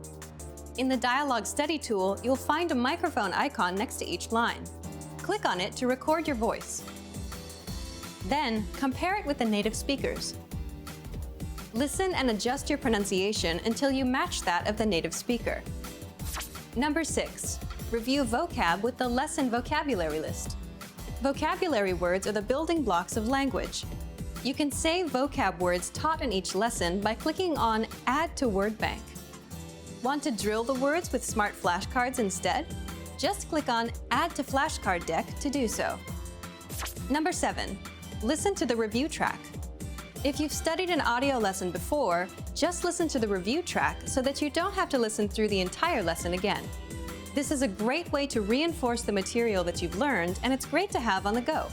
In the Dialogue Study tool, you'll find a microphone icon next to each line. Click on it to record your voice. Then, compare it with the native speakers. Listen and adjust your pronunciation until you match that of the native speaker. Number 6. Review vocab with the lesson vocabulary list. Vocabulary words are the building blocks of language. You can save vocab words taught in each lesson by clicking on Add to Word Bank. Want to drill the words with smart flashcards instead? Just click on Add to Flashcard Deck to do so. Number 7. Listen to the review track. If you've studied an audio lesson before, just listen to the review track so that you don't have to listen through the entire lesson again. This is a great way to reinforce the material that you've learned, and it's great to have on the go.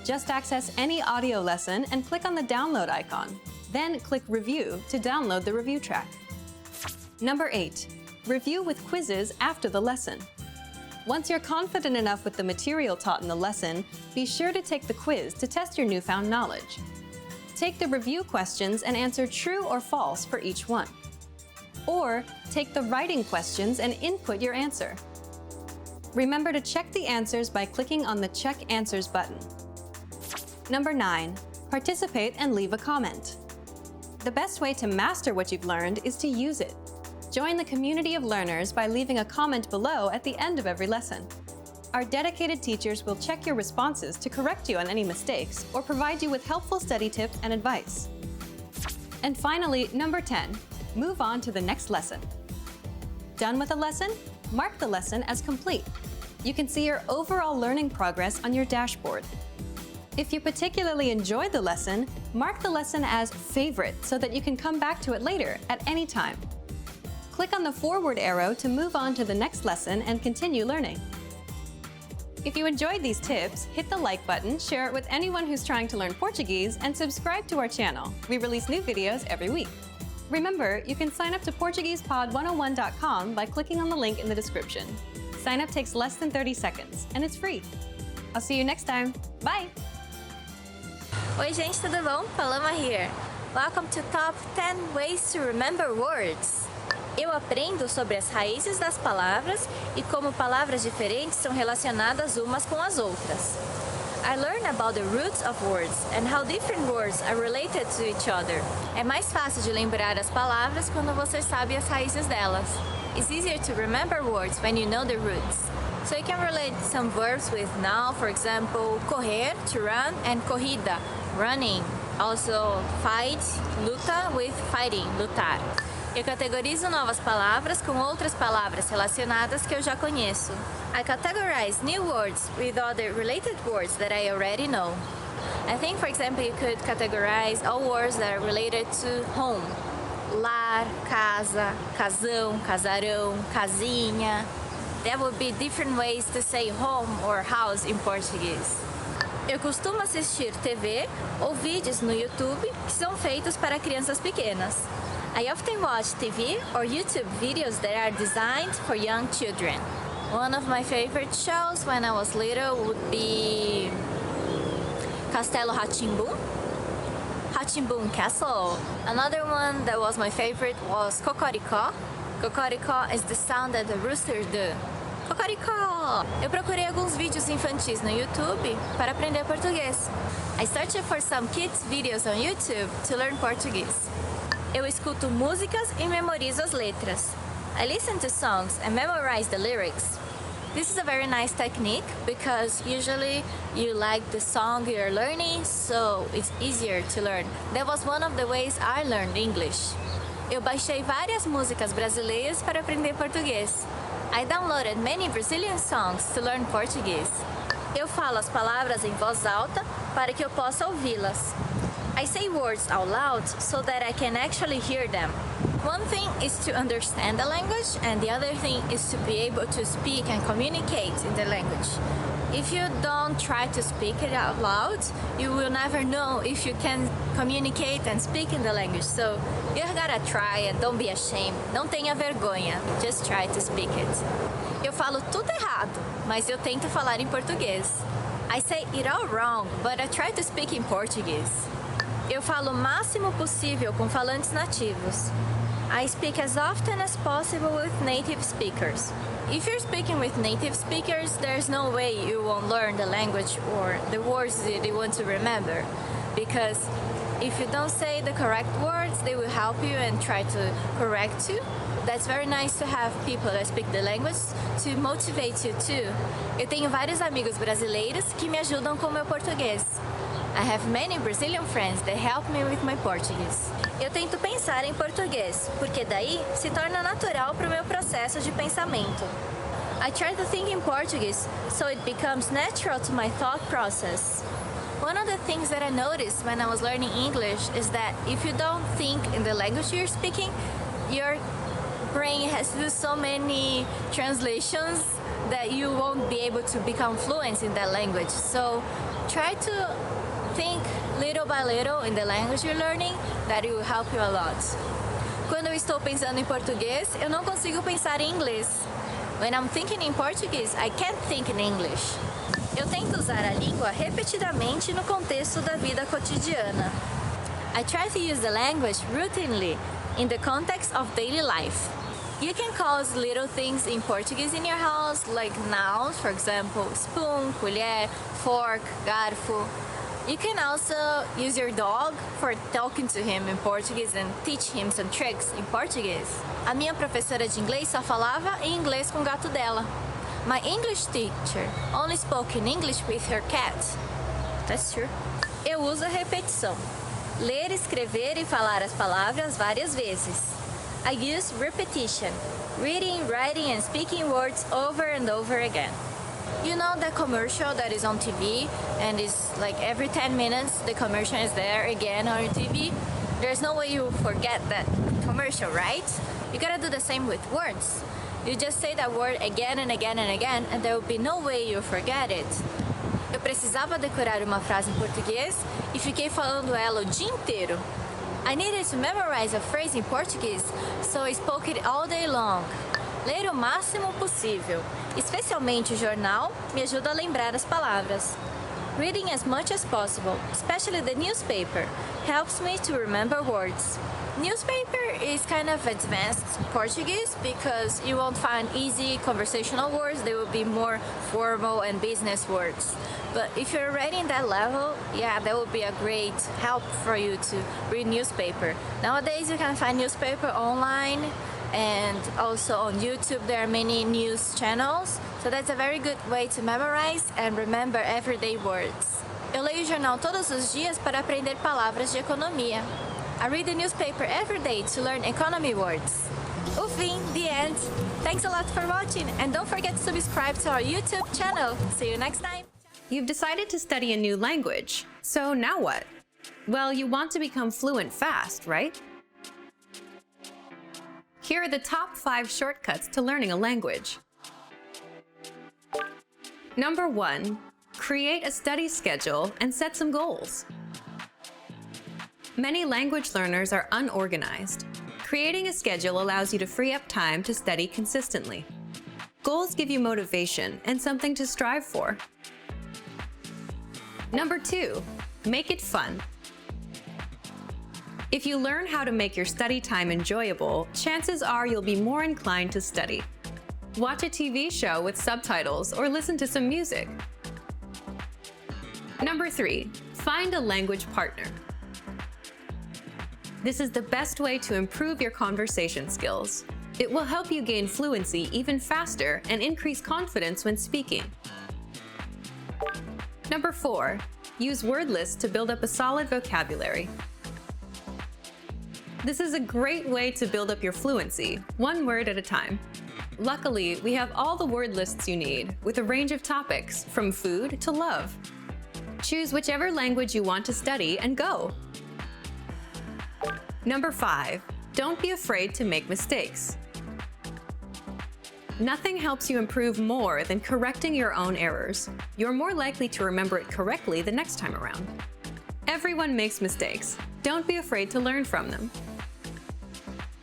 Just access any audio lesson and click on the download icon. Then click Review to download the review track. Number 8. Review with quizzes after the lesson. Once you're confident enough with the material taught in the lesson, be sure to take the quiz to test your newfound knowledge. Take the review questions and answer true or false for each one. Or take the writing questions and input your answer. Remember to check the answers by clicking on the Check Answers button. Number 9. Participate and leave a comment. The best way to master what you've learned is to use it. Join the community of learners by leaving a comment below at the end of every lesson. Our dedicated teachers will check your responses to correct you on any mistakes or provide you with helpful study tips and advice. And finally, number 10, move on to the next lesson. Done with a lesson? Mark the lesson as complete. You can see your overall learning progress on your dashboard. If you particularly enjoyed the lesson, mark the lesson as favorite so that you can come back to it later at any time. Click on the forward arrow to move on to the next lesson and continue learning. If you enjoyed these tips, hit the like button, share it with anyone who's trying to learn Portuguese, and subscribe to our channel. We release new videos every week. Remember, you can sign up to PortuguesePod101.com by clicking on the link in the description. Sign up takes less than 30 seconds, and it's free. I'll see you next time. Bye! Oi gente, tudo bom? Paloma here. Welcome to Top 10 Ways to Remember Words. Eu aprendo sobre as raízes das palavras e como palavras diferentes são relacionadas umas com as outras. I learn about the roots of words and how different words are related to each other. É mais fácil de lembrar as palavras quando você sabe as raízes delas. It's easier to remember words when you know the roots. So you can relate some verbs with now, for example, correr, to run, and corrida, running. Also, fight, luta with fighting, lutar. Eu categorizo novas palavras com outras palavras relacionadas que eu já conheço. I categorize new words with other related words that I already know. I think, for example, you could categorize all words that are related to home. Lar, casa, casão, casarão, casinha. There would be different ways to say home or house in Portuguese. Eu costumo assistir TV ou vídeos no YouTube que são feitos para crianças pequenas. I often watch TV or YouTube videos that are designed for young children. One of my favorite shows when I was little would be Castelo Rá-Tim-Bum, Rá-Tim-Bum Castle. Another one that was my favorite was Cocoricó. Cocoricó is the sound that the roosters do. Cocoricó! Eu procurei alguns vídeos infantis no YouTube para aprender português. I searched for some kids videos on YouTube to learn Portuguese. Eu escuto músicas e memorizo as letras. I listen to songs and memorize the lyrics. This is a very nice technique because usually you like the song you're learning, so it's easier to learn. That was one of the ways I learned English. Eu baixei várias músicas brasileiras para aprender português. I downloaded many Brazilian songs to learn Portuguese. Eu falo as palavras em voz alta para que eu possa ouvi-las. I say words out loud so that I can actually hear them. One thing is to understand the language, and the other thing is to be able to speak and communicate in the language. If you don't try to speak it out loud, you will never know if you can communicate and speak in the language. So you gotta try and don't be ashamed. Não tenha vergonha. Just try to speak it. Eu falo tudo errado, mas eu tento falar em português. I say it all wrong, but I try to speak in Portuguese. Eu falo o máximo possível com falantes nativos. I speak as often as possible with native speakers. If you're speaking with native speakers, there's no way you won't learn the language or the words that you want to remember. Because if you don't say the correct words, they will help you and try to correct you. That's very nice to have people that speak the language to motivate you too. Eu tenho vários amigos brasileiros que me ajudam com meu português. I have many Brazilian friends that help me with my Portuguese. Eu tento pensar em português, porque daí se torna natural para o meu processo de pensamento. I try to think in Portuguese, so it becomes natural to my thought process. One of the things that I noticed when I was learning English is that if you don't think in the language you're speaking, your brain has to do so many translations that you won't be able to become fluent in that language. So try to think little by little in the language you're learning, that it will help you a lot. Quando eu estou pensando em português, eu não consigo pensar em inglês. When I'm thinking in Portuguese, I can't think in English. Eu tento usar a língua repetidamente no contexto da vida cotidiana. I try to use the language routinely in the context of daily life. You can call little things in Portuguese in your house, like nouns, for example, spoon, colher, fork, garfo. You can also use your dog for talking to him in Portuguese and teach him some tricks in Portuguese. A minha professora de inglês só falava em inglês com o gato dela. My English teacher only spoke in English with her cat. That's true. Eu uso a repetição. Ler, escrever e falar as palavras várias vezes. I use repetition. Reading, writing and speaking words over and over again. You know the commercial that is on TV and is like every 10 minutes the commercial is there again on TV? There's no way you forget that commercial, right? You gotta do the same with words. You just say that word again and again and again and there will be no way you forget it. Eu precisava decorar uma frase em português e fiquei falando ela o dia inteiro. I needed to memorize a phrase in Portuguese, so I spoke it all day long. Ler o máximo possível, especialmente o jornal, me ajuda a lembrar as palavras. Reading as much as possible, especially the newspaper, helps me to remember words. Newspaper is kind of advanced Portuguese because you won't find easy conversational words, they will be more formal and business words. But if you're already in that level, yeah, that would be a great help for you to read newspaper. Nowadays you can find newspaper online and also on YouTube there are many news channels, so that's a very good way to memorize and remember everyday words. Eu leio o jornal todos os dias para aprender palavras de economia. I read the newspaper every day to learn economy words. Ufim, the end. Thanks a lot for watching and don't forget to subscribe to our YouTube channel. See you next time. You've decided to study a new language, so now what? Well, you want to become fluent fast, right? Here are the top 5 shortcuts to learning a language. Number 1, create a study schedule and set some goals. Many language learners are unorganized. Creating a schedule allows you to free up time to study consistently. Goals give you motivation and something to strive for. Number 2, make it fun. If you learn how to make your study time enjoyable, chances are you'll be more inclined to study. Watch a TV show with subtitles or listen to some music. Number 3, find a language partner. This is the best way to improve your conversation skills. It will help you gain fluency even faster and increase confidence when speaking. Number 4, use word lists to build up a solid vocabulary. This is a great way to build up your fluency, one word at a time. Luckily, we have all the word lists you need, with a range of topics, from food to love. Choose whichever language you want to study and go. Number 5, don't be afraid to make mistakes. Nothing helps you improve more than correcting your own errors. You're more likely to remember it correctly the next time around. Everyone makes mistakes. Don't be afraid to learn from them.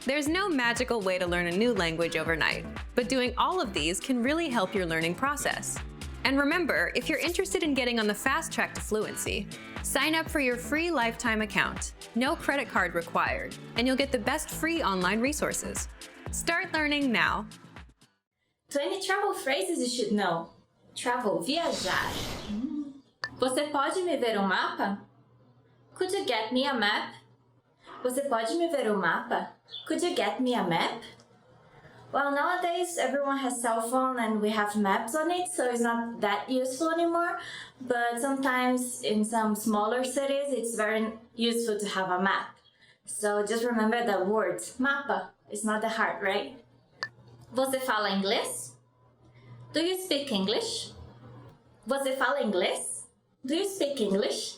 There's no magical way to learn a new language overnight, but doing all of these can really help your learning process. And remember, if you're interested in getting on the fast track to fluency, sign up for your free lifetime account. No credit card required, and you'll get the best free online resources. Start learning now. 20 travel phrases you should know. Travel, viajar. Você pode me ver um mapa? Could you get me a map? Você pode me ver um mapa? Could you get me a map? Well, nowadays everyone has cell phone and we have maps on it, so it's not that useful anymore. But sometimes in some smaller cities, it's very useful to have a map. So just remember the word, mapa. It's not that hard, right? Você fala inglês? Do you speak English? Você fala inglês? Do you speak English?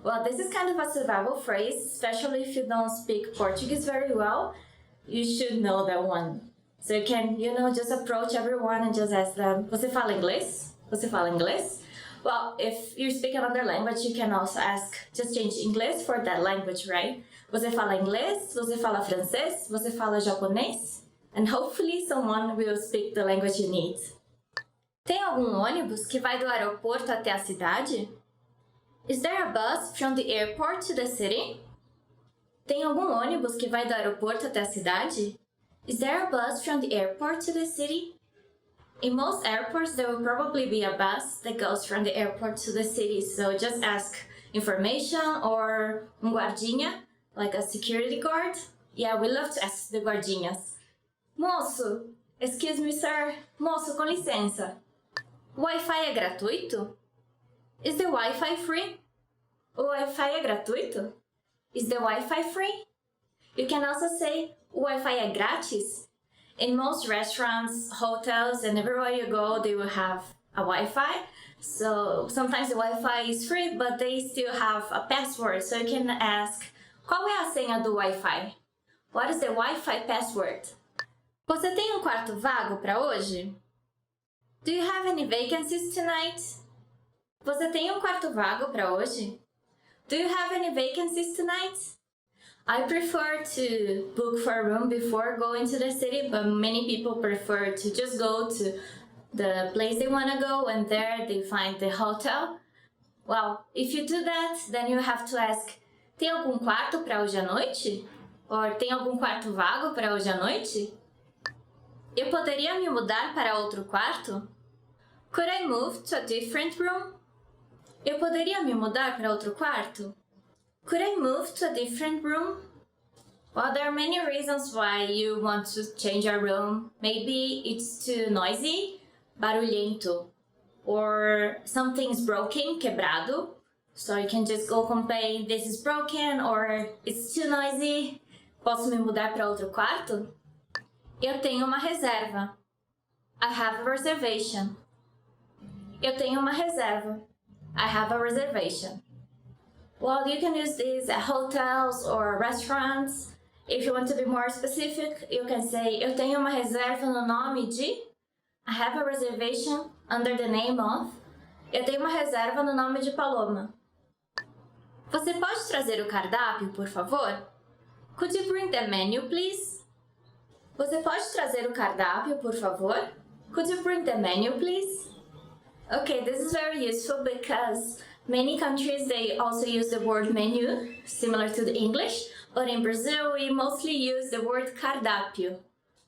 Well, this is kind of a survival phrase, especially if you don't speak Portuguese very well. You should know that one. So you can, just approach everyone and just ask them, Você fala inglês? Você fala inglês? Well, if you speak another language, you can also ask, just change English for that language, right? Você fala inglês? Você fala francês? Você fala japonês? And hopefully someone will speak the language you need. Tem algum ônibus que vai do aeroporto até a cidade? Is there a bus from the airport to the city? Tem algum ônibus que vai do aeroporto até a cidade? Is there a bus from the airport to the city? In most airports, there will probably be a bus that goes from the airport to the city, so just ask information or guardinha, like a security guard. Yeah, we love to ask the guardinhas. Moço, excuse me, sir. Moço, com licença. O Wi-Fi é gratuito? Is the Wi-Fi free? O Wi-Fi é gratuito? Is the Wi-Fi free? You can also say, o Wi-Fi é grátis? In most restaurants, hotels, and everywhere you go, they will have a Wi-Fi. So sometimes the Wi-Fi is free, but they still have a password. So you can ask, qual é a senha do Wi-Fi? What is the Wi-Fi password? Você tem um quarto vago para hoje? Do you have any vacancies tonight? Você tem um quarto vago para hoje? Do you have any vacancies tonight? I prefer to book for a room before going to the city, but many people prefer to just go to the place they want to go and there they find the hotel. Well, if you do that, then you have to ask, tem algum quarto para hoje à noite? Or tem algum quarto vago para hoje à noite? Eu poderia me mudar para outro quarto? Could I move to a different room? Eu poderia me mudar para outro quarto? Could I move to a different room? Well, there are many reasons why you want to change your room. Maybe it's too noisy, barulhento. Or something's broken, quebrado. So you can just go complain, this is broken, or it's too noisy. Posso me mudar para outro quarto? Eu tenho uma reserva. I have a reservation. Eu tenho uma reserva. I have a reservation. Well, you can use these at hotels or restaurants. If you want to be more specific, you can say, eu tenho uma reserva no nome de. I have a reservation under the name of. Eu tenho uma reserva no nome de Paloma. Você pode trazer o cardápio, por favor? Could you bring the menu, please? Você pode trazer o cardápio, por favor? Could you bring the menu, please? Okay, this is very useful because many countries, they also use the word menu, similar to the English, but in Brazil, we mostly use the word cardápio.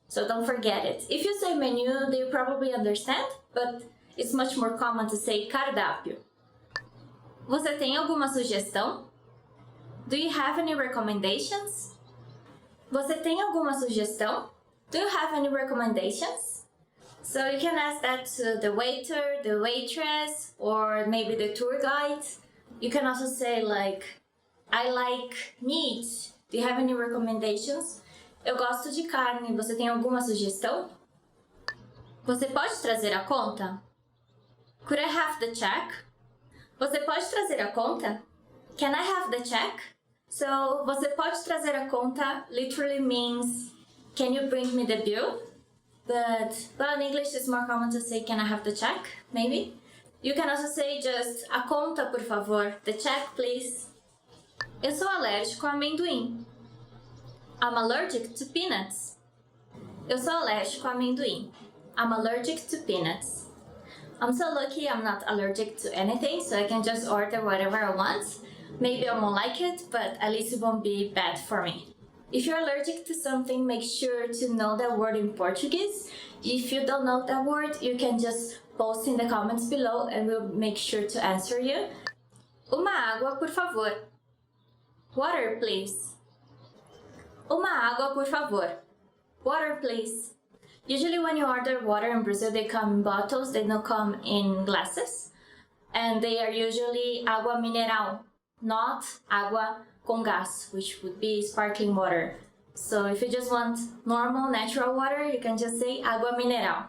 So don't forget it. If you say menu, they probably understand, but it's much more common to say cardápio. Você tem alguma sugestão? Do you have any recommendations? Você tem alguma sugestão? Do you have any recommendations? So you can ask that to the waiter, the waitress, or maybe the tour guide. You can also say like, I like meat. Do you have any recommendations? Eu gosto de carne. Você tem alguma sugestão? Você pode trazer a conta? Could I have the check? Você pode trazer a conta? Can I have the check? So, você pode trazer a conta literally means, can you bring me the bill? But, well, in English it's more common to say, can I have the check? Maybe. You can also say just, a conta, por favor. The check, please. Eu sou alérgico a amendoim. I'm allergic to peanuts. Eu sou alérgico a amendoim. I'm allergic to peanuts. I'm so lucky I'm not allergic to anything, so I can just order whatever I want. Maybe I won't like it, but at least it won't be bad for me. If you're allergic to something, make sure to know that word in Portuguese. If you don't know that word, you can just post in the comments below and we'll make sure to answer you. Uma água, por favor. Water, please. Uma água, por favor. Water, please. Usually when you order water in Brazil, they come in bottles, they don't come in glasses. And they are usually água mineral, not água com gás, which would be sparkling water. So if you just want normal, natural water, you can just say água mineral.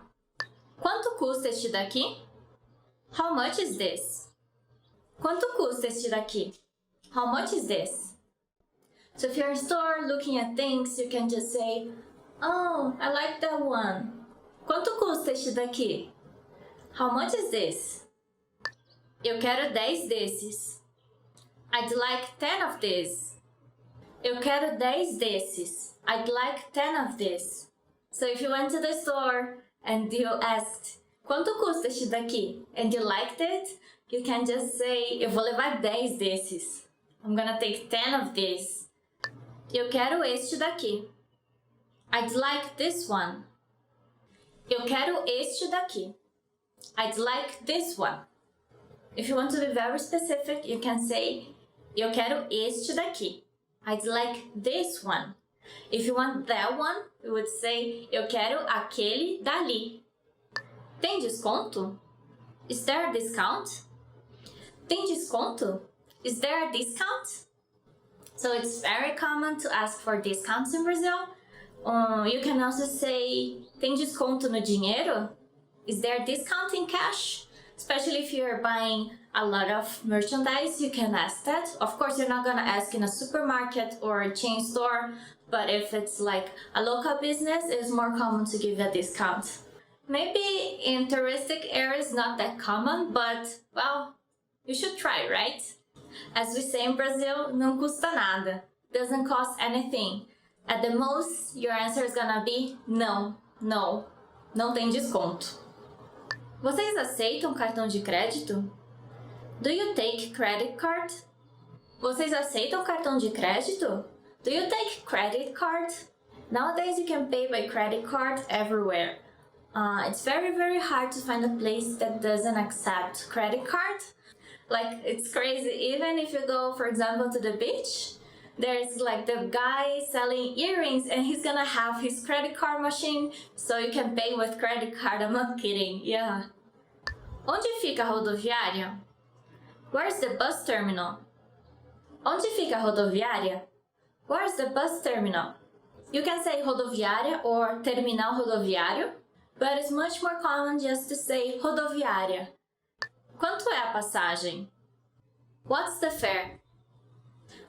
Quanto custa este daqui? How much is this? Quanto custa este daqui? How much is this? So if you're in a store looking at things, you can just say, oh, I like that one. Quanto custa este daqui? How much is this? Eu quero 10 desses. I'd like 10 of this. Eu quero 10 desses. I'd like 10 of this. So if you went to the store and you asked, quanto custa este daqui? And you liked it, you can just say, eu vou levar 10 desses. I'm gonna take 10 of this. Eu quero este daqui. I'd like this one. Eu quero este daqui. I'd like this one. If you want to be very specific, you can say, eu quero este daqui. I'd like this one. If you want that one, you would say, eu quero aquele dali. Tem desconto? Is there a discount? Tem desconto? Is there a discount? So it's very common to ask for discounts in Brazil. You can also say, tem desconto no dinheiro? Is there a discount in cash? Especially if you're buying a lot of merchandise, you can ask that. Of course, you're not gonna ask in a supermarket or a chain store, but if it's like a local business, it's more common to give a discount. Maybe in touristic areas, not that common, but, well, you should try, right? As we say in Brazil, não custa nada. Doesn't cost anything. At the most, your answer is gonna be não, no. Não tem desconto. Vocês aceitam cartão de crédito? Do you take credit card? Vocês aceitam cartão de crédito? Do you take credit card? Nowadays you can pay by credit card everywhere. It's very hard to find a place that doesn't accept credit card. Like, it's crazy. Even if you go, for example, to the beach, there's like the guy selling earrings and he's gonna have his credit card machine so you can pay with credit card. I'm not kidding, yeah. Onde fica a rodoviária? Where's the bus terminal? Onde fica a rodoviária? Where's the bus terminal? You can say rodoviária or terminal rodoviário, but it's much more common just to say rodoviária. Quanto é a passagem? What's the fare?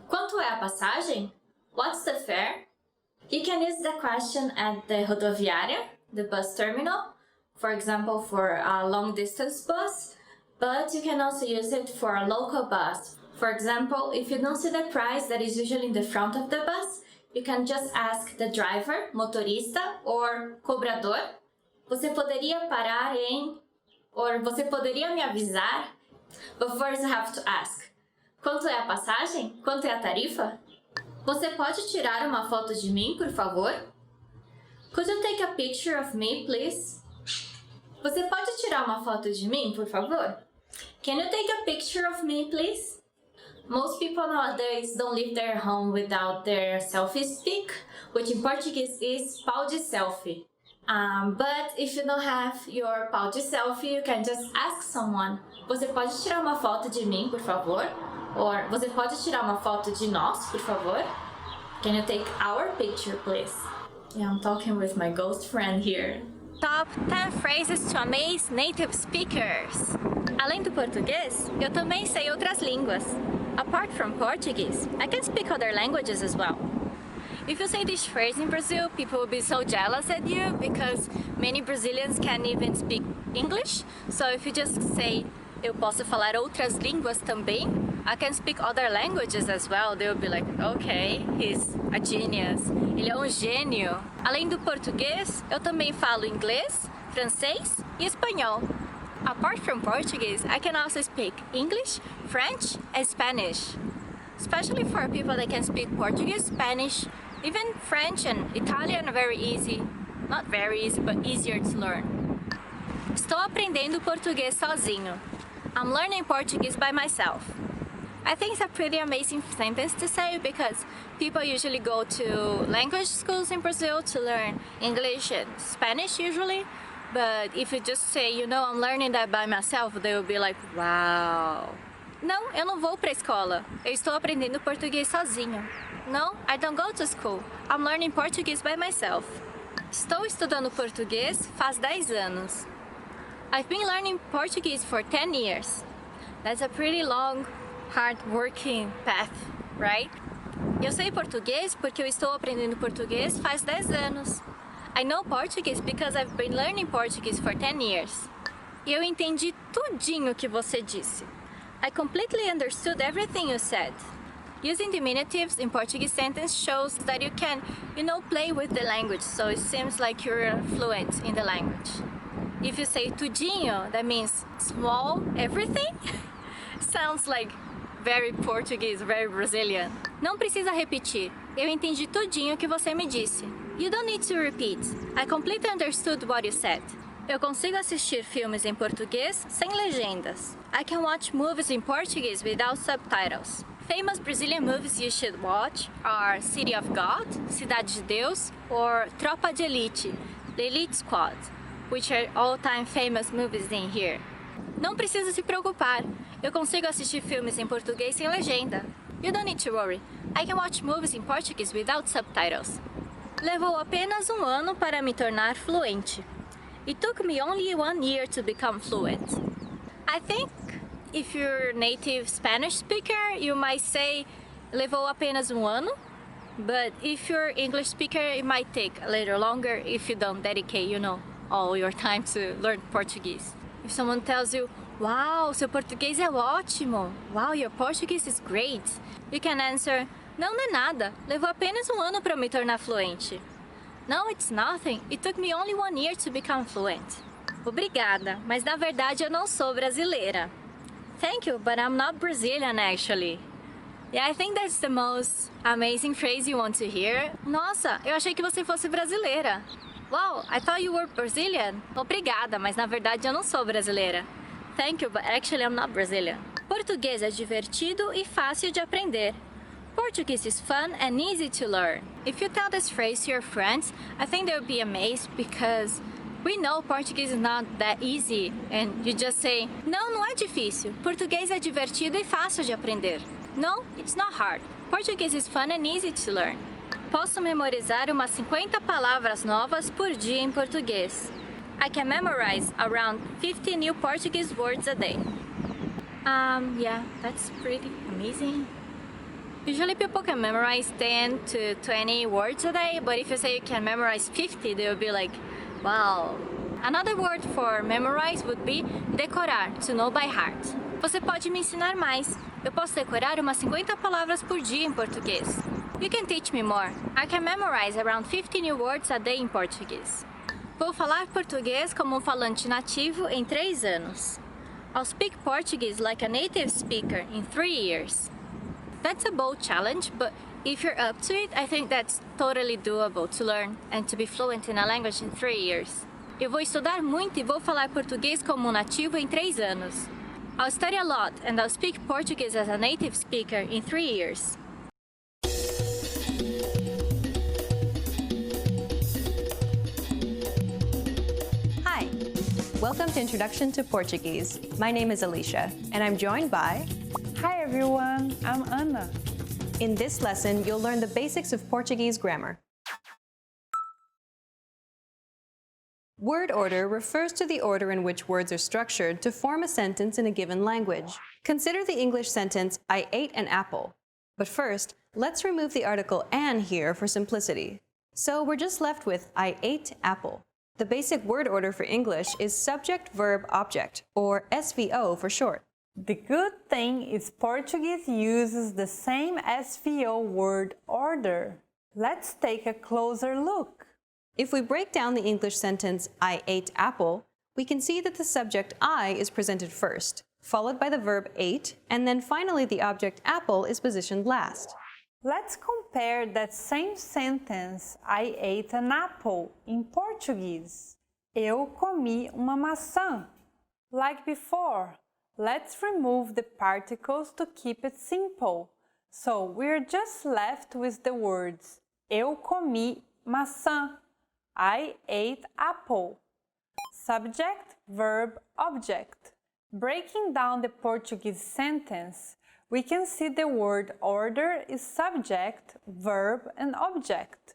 Quanto é a passagem? What's the fare? You can use the question at the rodoviária, the bus terminal, for example, for a long-distance bus, but you can also use it for a local bus. For example, if you don't see the price that is usually in the front of the bus, you can just ask the driver, motorista, or cobrador, você poderia parar em, or você poderia me avisar? But first you have to ask, quanto é a passagem? Quanto é a tarifa? Você pode tirar uma foto de mim, por favor? Could you take a picture of me, please? Você pode tirar uma foto de mim, por favor? Can you take a picture of me, please? Most people nowadays don't leave their home without their selfie stick, which in Portuguese is pau de selfie. But if you don't have your pau de selfie, you can just ask someone, você pode tirar uma foto de mim, por favor? Or, você pode tirar uma foto de nós, por favor? Can you take our picture, please? Yeah, I'm talking with my ghost friend here. Top 10 phrases to amaze native speakers. Além do português, eu também sei outras línguas. Apart from Portuguese, I can speak other languages as well. If you say this phrase in Brazil, people will be so jealous at you because many Brazilians can't even speak English. So if you just say, eu posso falar outras línguas também, I can speak other languages as well, they'll be like, okay, he's a genius. Ele é um gênio. Além do português, eu também falo inglês, francês e espanhol. Apart from Portuguese, I can also speak English, French, and Spanish. Especially for people that can speak Portuguese, Spanish, even French and Italian are very easy. Not very easy, but easier to learn. Estou aprendendo português sozinho. I'm learning Portuguese by myself. I think it's a pretty amazing sentence to say because people usually go to language schools in Brazil to learn English and Spanish usually. But if you just say, I'm learning that by myself, they will be like, wow. Não, eu não vou para a escola. Eu estou aprendendo português sozinho. No, I don't go to school. I'm learning Portuguese by myself. Estou estudando português faz 10 anos. I've been learning Portuguese for 10 years. That's a pretty long, hard-working path, right? Eu sei português porque eu estou aprendendo português faz 10 anos. I know Portuguese because I've been learning Portuguese for 10 years. E eu entendi tudinho que você disse. I completely understood everything you said. Using diminutives in Portuguese sentence shows that you can, play with the language, so it seems like you're fluent in the language. If you say tudinho, that means small everything. Sounds like very Portuguese, very Brazilian. Não precisa repetir. Eu entendi tudinho que você me disse. You don't need to repeat. I completely understood what you said. Eu consigo assistir filmes em português sem legendas. I can watch movies in Portuguese without subtitles. Famous Brazilian movies you should watch are City of God, Cidade de Deus, or Tropa de Elite, The Elite Squad, which are all-time famous movies in here. Não precisa se preocupar. Eu consigo assistir filmes em português sem legenda. You don't need to worry. I can watch movies in Portuguese without subtitles. Levou apenas um ano para me tornar fluente. It took me only 1 year to become fluent. I think if you're native Spanish speaker, you might say levou apenas um ano. But if you're English speaker, it might take a little longer if you don't dedicate, all your time to learn Portuguese. If someone tells you, wow, seu português é ótimo. Wow, your Portuguese is great. You can answer, não é nada. Levou apenas um ano para me tornar fluente. No, it's nothing. It took me only 1 year to become fluent. Obrigada, mas na verdade eu não sou brasileira. Thank you, but I'm not Brazilian actually. Yeah, I think that's the most amazing phrase you want to hear. Nossa, eu achei que você fosse brasileira. Wow, I thought you were Brazilian. Obrigada, mas na verdade eu não sou brasileira. Thank you, but actually I'm not Brazilian. Português é divertido e fácil de aprender. Portuguese is fun and easy to learn. If you tell this phrase to your friends, I think they'll be amazed because we know Portuguese is not that easy. And you just say, não é difícil. Português é divertido e fácil de aprender. No, it's not hard. Portuguese is fun and easy to learn. Posso memorizar umas 50 palavras novas por dia em português. I can memorize around 50 new Portuguese words a day. Yeah, that's pretty amazing. Usually people can memorize 10 to 20 words a day, but if you say you can memorize 50, they'll be like, wow. Another word for memorize would be decorar, to know by heart. Você pode me ensinar mais. Eu posso decorar umas 50 palavras por dia em português. You can teach me more. I can memorize around 50 new words a day in Portuguese. Vou falar português como um falante nativo em 3 anos. I'll speak Portuguese like a native speaker in 3 years. That's a bold challenge, but if you're up to it, I think that's totally doable to learn and to be fluent in a language in 3 years. Eu vou estudar muito e vou falar português como um nativo em 3 anos. I'll study a lot and I'll speak Portuguese as a native speaker in 3 years. Hi, welcome to Introduction to Portuguese. My name is Alicia, and I'm joined by... Hi everyone, I'm Anna. In this lesson, you'll learn the basics of Portuguese grammar. Word order refers to the order in which words are structured to form a sentence in a given language. Consider the English sentence, I ate an apple. But first, let's remove the article "an" here for simplicity. So we're just left with I ate apple. The basic word order for English is subject, verb, object, or SVO for short. The good thing is Portuguese uses the same SVO word order. Let's take a closer look. If we break down the English sentence, I ate apple, we can see that the subject I is presented first, followed by the verb ate, and then finally the object apple is positioned last. Let's compare that same sentence, I ate an apple, in Portuguese. Eu comi uma maçã. Like before, let's remove the particles to keep it simple. So we're just left with the words eu comi maçã. I ate apple. Subject, verb, object. Breaking down the Portuguese sentence, we can see the word order is subject, verb, and object.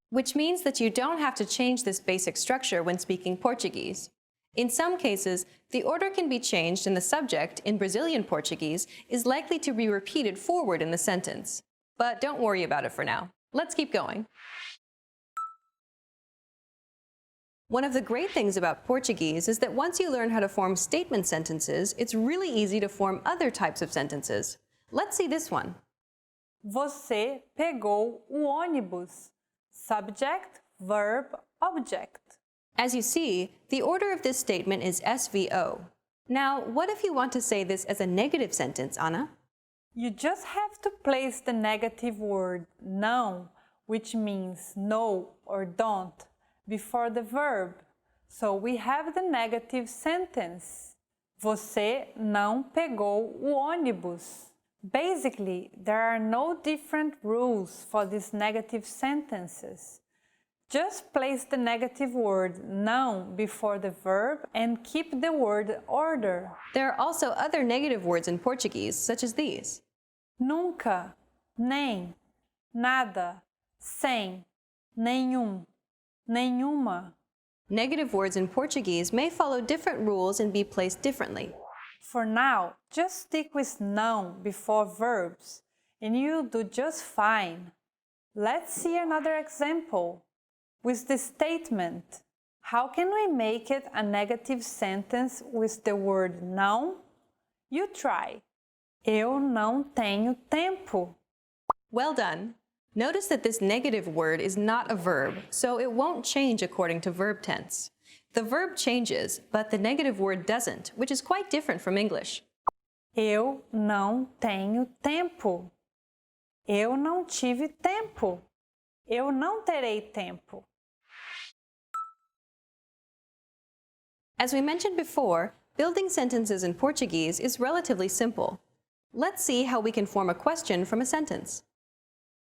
Which means that you don't have to change this basic structure when speaking Portuguese. In some cases, the order can be changed and the subject, in Brazilian Portuguese, is likely to be repeated forward in the sentence. But don't worry about it for now. Let's keep going. One of the great things about Portuguese is that once you learn how to form statement sentences, it's really easy to form other types of sentences. Let's see this one. Você pegou o ônibus. Subject, verb, object. As you see, the order of this statement is SVO. Now, what if you want to say this as a negative sentence, Anna? You just have to place the negative word não, which means no or don't, before the verb. So we have the negative sentence. Você não pegou o ônibus. Basically, there are no different rules for these negative sentences. Just place the negative word não before the verb and keep the word order. There are also other negative words in Portuguese, such as these. Nunca, nem, nada, sem, nenhum, nenhuma. Negative words in Portuguese may follow different rules and be placed differently. For now, just stick with não before verbs, and you'll do just fine. Let's see another example. With the statement, how can we make it a negative sentence with the word não? You try. Eu não tenho tempo. Well done. Notice that this negative word is not a verb, so it won't change according to verb tense. The verb changes, but the negative word doesn't, which is quite different from English. Eu não tenho tempo. Eu não tive tempo. Eu não terei tempo. As we mentioned before, building sentences in Portuguese is relatively simple. Let's see how we can form a question from a sentence.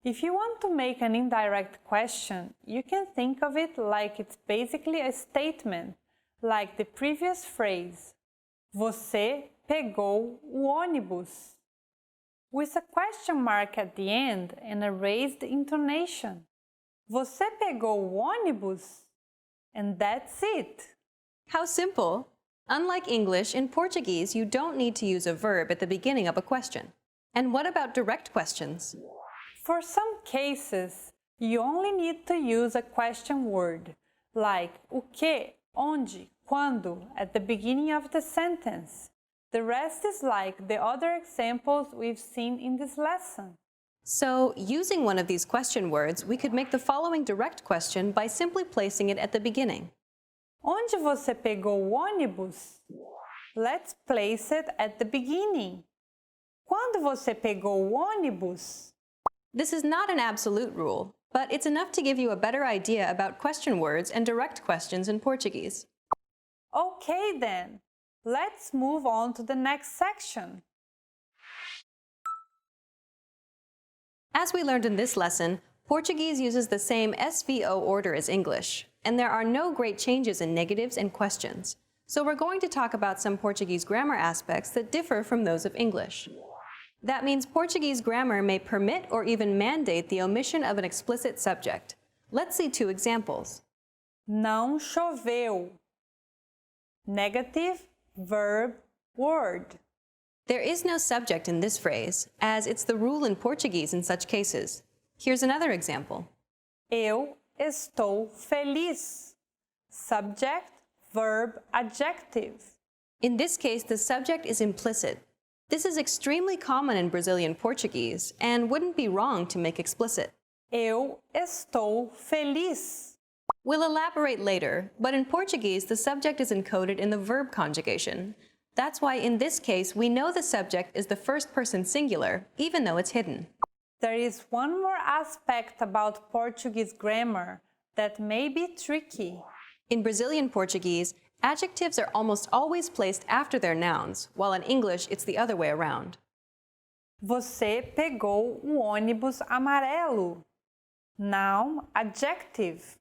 If you want to make an indirect question, you can think of it like it's basically a statement, like the previous phrase. Você pegou o ônibus. With a question mark at the end and a raised intonation. Você pegou o ônibus? And that's it. How simple! Unlike English, in Portuguese, you don't need to use a verb at the beginning of a question. And what about direct questions? For some cases, you only need to use a question word, like o que, onde, quando, at the beginning of the sentence. The rest is like the other examples we've seen in this lesson. So, using one of these question words, we could make the following direct question by simply placing it at the beginning. Onde você pegou o ônibus? Let's place it at the beginning. Quando você pegou o ônibus? This is not an absolute rule, but it's enough to give you a better idea about question words and direct questions in Portuguese. Okay then, let's move on to the next section. As we learned in this lesson, Portuguese uses the same SVO order as English, and there are no great changes in negatives and questions. So we're going to talk about some Portuguese grammar aspects that differ from those of English. That means Portuguese grammar may permit or even mandate the omission of an explicit subject. Let's see two examples. Não choveu. Negative, verb, word. There is no subject in this phrase, as it's the rule in Portuguese in such cases. Here's another example. Eu estou feliz. Subject, verb, adjective. In this case, the subject is implicit. This is extremely common in Brazilian Portuguese and wouldn't be wrong to make explicit. Eu estou feliz. We'll elaborate later, but in Portuguese, the subject is encoded in the verb conjugation. That's why in this case, we know the subject is the first person singular, even though it's hidden. There is one more aspect about Portuguese grammar that may be tricky. In Brazilian Portuguese, adjectives are almost always placed after their nouns, while in English, it's the other way around. Você pegou o ônibus amarelo. Noun, adjective.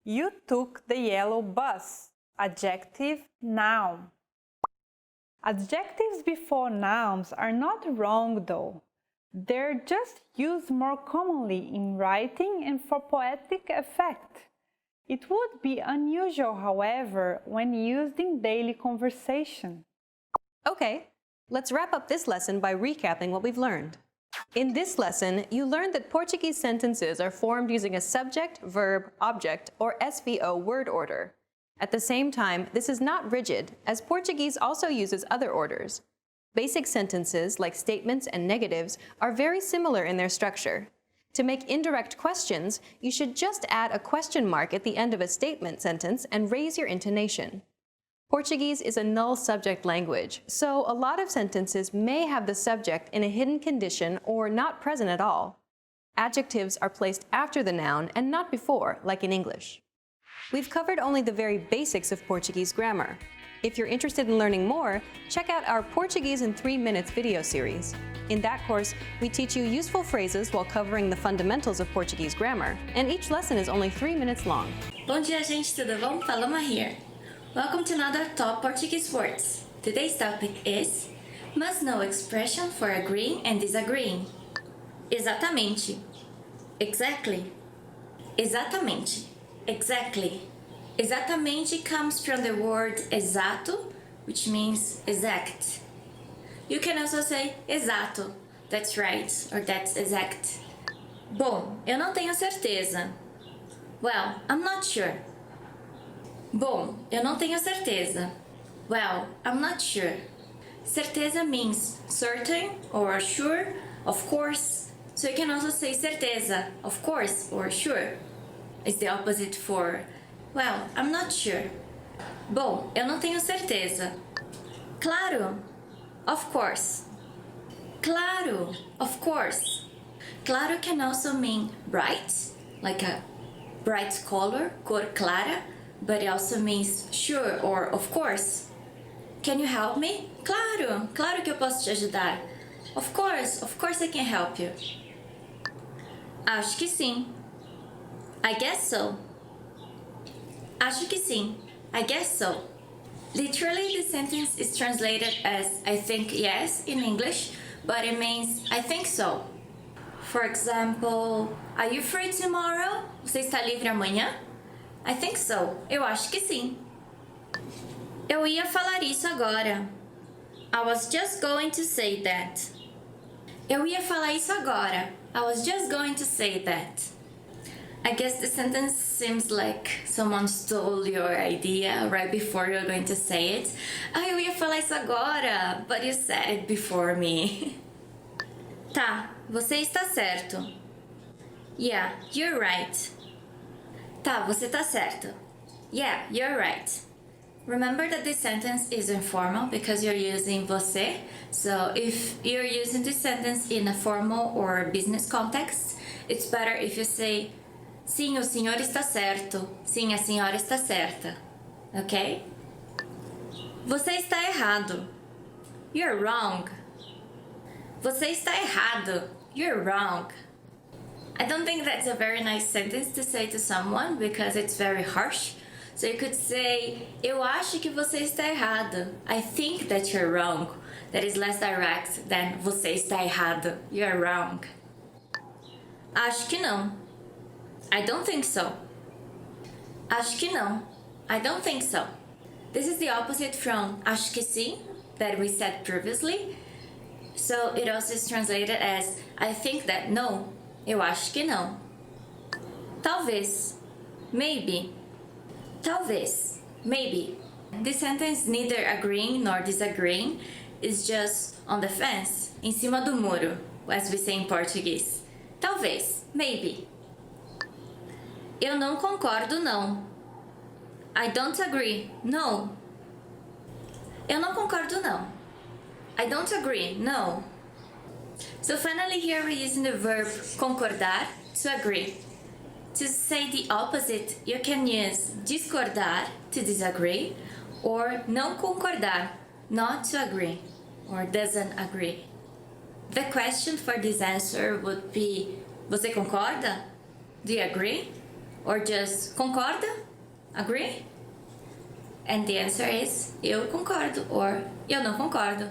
You took the yellow bus. Adjective, noun. Adjectives before nouns are not wrong though. They're just used more commonly in writing and for poetic effect. It would be unusual, however, when used in daily conversation. Okay, let's wrap up this lesson by recapping what we've learned. In this lesson, you learned that Portuguese sentences are formed using a subject, verb, object, or SVO word order. At the same time, this is not rigid, as Portuguese also uses other orders. Basic sentences, like statements and negatives, are very similar in their structure. To make indirect questions, you should just add a question mark at the end of a statement sentence and raise your intonation. Portuguese is a null subject language, so a lot of sentences may have the subject in a hidden condition or not present at all. Adjectives are placed after the noun and not before, like in English. We've covered only the very basics of Portuguese grammar. If you're interested in learning more, check out our Portuguese in 3 Minutes video series. In that course, we teach you useful phrases while covering the fundamentals of Portuguese grammar, and each lesson is only 3 minutes long. Bom dia, gente, tudo bom? Paloma here. Welcome to another Top Portuguese Words. Today's topic is must-know expression for agreeing and disagreeing. Exatamente. Exactly. Exatamente. Exactly. Exatamente comes from the word exato, which means exact. You can also say exato, that's right, or that's exact. Bom, eu não tenho certeza. Well, I'm not sure. Bom, eu não tenho certeza. Well, I'm not sure. Certeza means certain or sure, of course. So you can also say certeza, of course, or sure. It's the opposite for, well, I'm not sure. Bom, eu não tenho certeza. Claro, of course. Claro, of course. Claro can also mean bright, like a bright color, cor clara, but it also means sure or of course. Can you help me? Claro, claro que eu posso te ajudar. Of course I can help you. Acho que sim. I guess so. Acho que sim. I guess so. Literally, the sentence is translated as I think yes in English, but it means I think so. For example, are you free tomorrow? Você está livre amanhã? I think so. Eu acho que sim. Eu ia falar isso agora. I was just going to say that. Eu ia falar isso agora. I was just going to say that. I guess the sentence seems like someone stole your idea right before you're going to say it. Ah, eu ia falar isso agora, but you said it before me. Tá, você está certo. Yeah, you're right. Tá, você tá certo. Yeah, you're right. Remember that this sentence is informal because you're using você. So if you're using this sentence in a formal or business context, it's better if you say sim, o senhor está certo. Sim, a senhora está certa. Ok? Você está errado. You're wrong. Você está errado. You're wrong. I don't think that's a very nice sentence to say to someone because it's very harsh. So you could say, eu acho que você está errado. I think that you're wrong. That is less direct than você está errado. You're wrong. Acho que não. I don't think so. Acho que não. I don't think so. This is the opposite from acho que sim, that we said previously. So it also is translated as I think that no. Eu acho que não. Talvez. Maybe. Talvez. Maybe. This sentence neither agreeing nor disagreeing is just on the fence, em cima do muro, as we say in Portuguese. Talvez. Maybe. Eu não concordo, não. I don't agree. No. Eu não concordo, não. I don't agree. No. So finally here we're using the verb concordar to agree. To say the opposite, you can use discordar to disagree or não concordar, not to agree or doesn't agree. The question for this answer would be, você concorda? Do you agree? Or just concorda? Agree? And the answer is eu concordo or eu não concordo.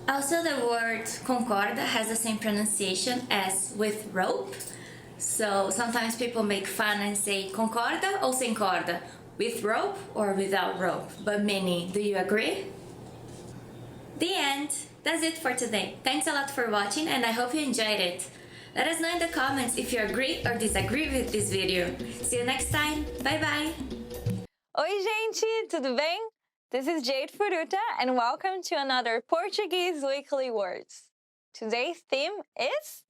Also, the word concorda has the same pronunciation as with rope. So sometimes people make fun and say concorda ou sem corda, with rope or without rope. But meaning, do you agree? The end. That's it for today. Thanks a lot for watching and I hope you enjoyed it. Let us know in the comments if you agree or disagree with this video. See you next time. Bye bye. Oi, gente, tudo bem? This is Jade Furuta and welcome to another Portuguese Weekly Words. Today's theme is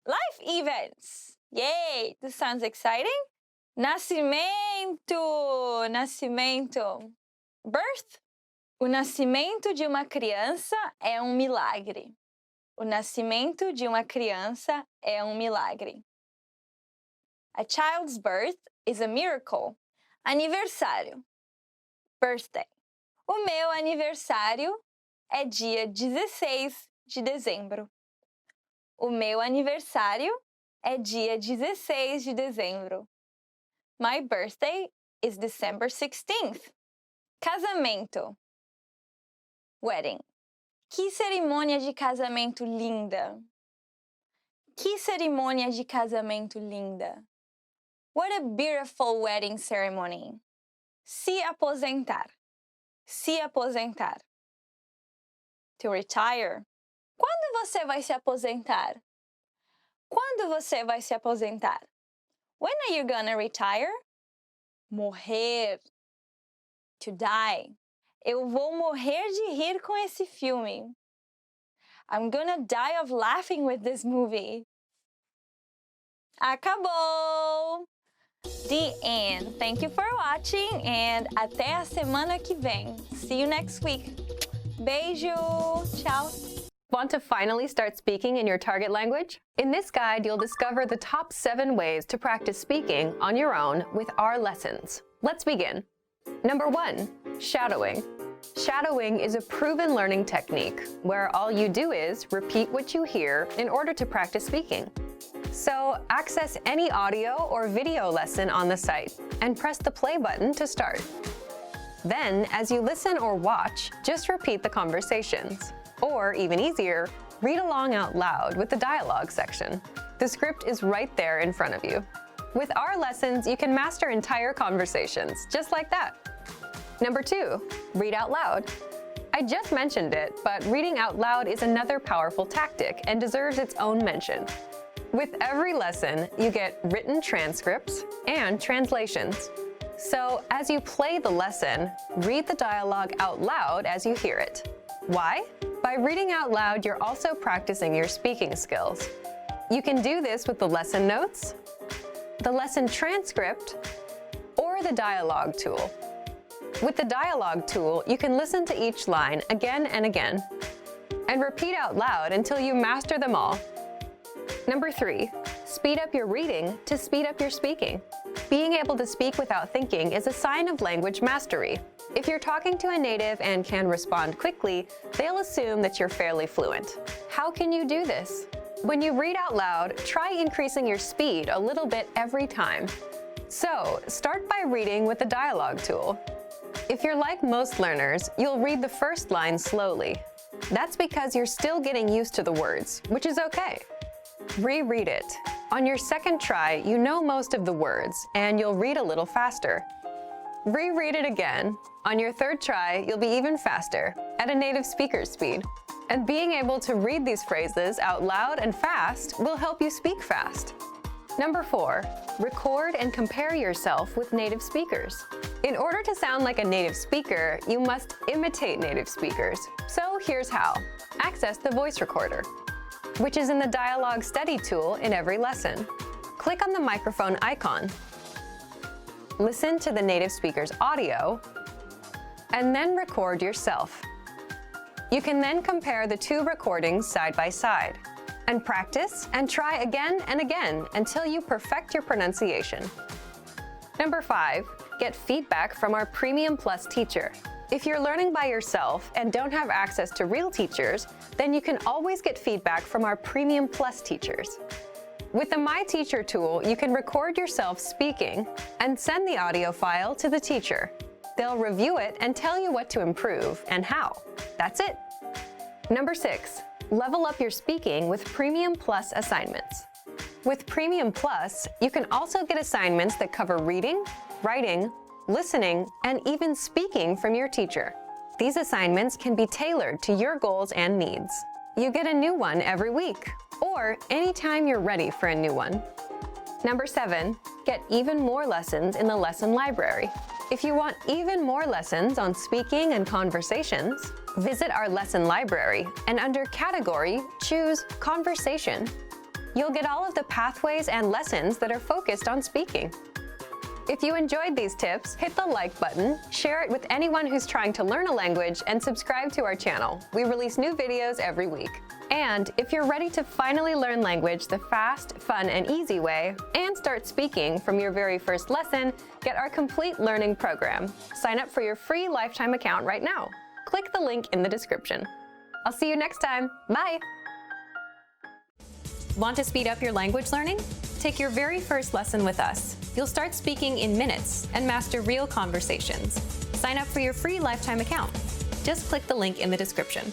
life events. Yay! This sounds exciting. Nascimento, nascimento. Birth. O nascimento de uma criança é um milagre. O nascimento de uma criança é um milagre. A child's birth is a miracle. Aniversário. Birthday. O meu aniversário é dia 16 de dezembro. O meu aniversário é dia 16 de dezembro. My birthday is December 16th. Casamento. Wedding. Que cerimônia de casamento linda! Que cerimônia de casamento linda! What a beautiful wedding ceremony! Se aposentar. Se aposentar. To retire. Quando você vai se aposentar? Quando você vai se aposentar? When are you gonna retire? Morrer. To die. Eu vou morrer de rir com esse filme. I'm gonna die of laughing with this movie. Acabou! The end. Thank you for watching and até a semana que vem. See you next week. Beijo. Ciao. Want to finally start speaking in your target language? In this guide, you'll discover the top 7 ways to practice speaking on your own with our lessons. Let's begin. Number 1, shadowing. Shadowing is a proven learning technique where all you do is repeat what you hear in order to practice speaking. So access any audio or video lesson on the site and press the play button to start. Then, as you listen or watch, just repeat the conversations. Or, even easier, read along out loud with the dialogue section. The script is right there in front of you. With our lessons, you can master entire conversations, just like that. Number 2, read out loud. I just mentioned it, but reading out loud is another powerful tactic and deserves its own mention. With every lesson, you get written transcripts and translations. So, as you play the lesson, read the dialogue out loud as you hear it. Why? By reading out loud, you're also practicing your speaking skills. You can do this with the lesson notes, the lesson transcript, or the dialogue tool. With the dialogue tool, you can listen to each line again and again, and repeat out loud until you master them all. Number 3, speed up your reading to speed up your speaking. Being able to speak without thinking is a sign of language mastery. If you're talking to a native and can respond quickly, they'll assume that you're fairly fluent. How can you do this? When you read out loud, try increasing your speed a little bit every time. So, start by reading with the dialogue tool. If you're like most learners, you'll read the first line slowly. That's because you're still getting used to the words, which is okay. Reread it. On your second try, you know most of the words, and you'll read a little faster. Reread it again. On your third try, you'll be even faster, at a native speaker's speed. And being able to read these phrases out loud and fast will help you speak fast. Number 4, record and compare yourself with native speakers. In order to sound like a native speaker, you must imitate native speakers. So here's how. Access the voice recorder, which is in the Dialogue Study tool in every lesson. Click on the microphone icon. Listen to the native speaker's audio, and then record yourself. You can then compare the two recordings side by side, and practice and try again and again until you perfect your pronunciation. Number 5, get feedback from our Premium Plus teacher. If you're learning by yourself and don't have access to real teachers, then you can always get feedback from our Premium Plus teachers. With the My Teacher tool, you can record yourself speaking and send the audio file to the teacher. They'll review it and tell you what to improve and how. That's it. Number 6, level up your speaking with Premium Plus assignments. With Premium Plus, you can also get assignments that cover reading, writing, listening, and even speaking from your teacher. These assignments can be tailored to your goals and needs. You get a new one every week, or anytime you're ready for a new one. Number 7, get even more lessons in the lesson library. If you want even more lessons on speaking and conversations, visit our lesson library and under Category, choose Conversation. You'll get all of the pathways and lessons that are focused on speaking. If you enjoyed these tips, hit the like button, share it with anyone who's trying to learn a language, and subscribe to our channel. We release new videos every week. And if you're ready to finally learn language the fast, fun, and easy way, and start speaking from your very first lesson, get our complete learning program. Sign up for your free lifetime account right now. Click the link in the description. I'll see you next time. Bye! Want to speed up your language learning? Take your very first lesson with us. You'll start speaking in minutes and master real conversations. Sign up for your free lifetime account. Just click the link in the description.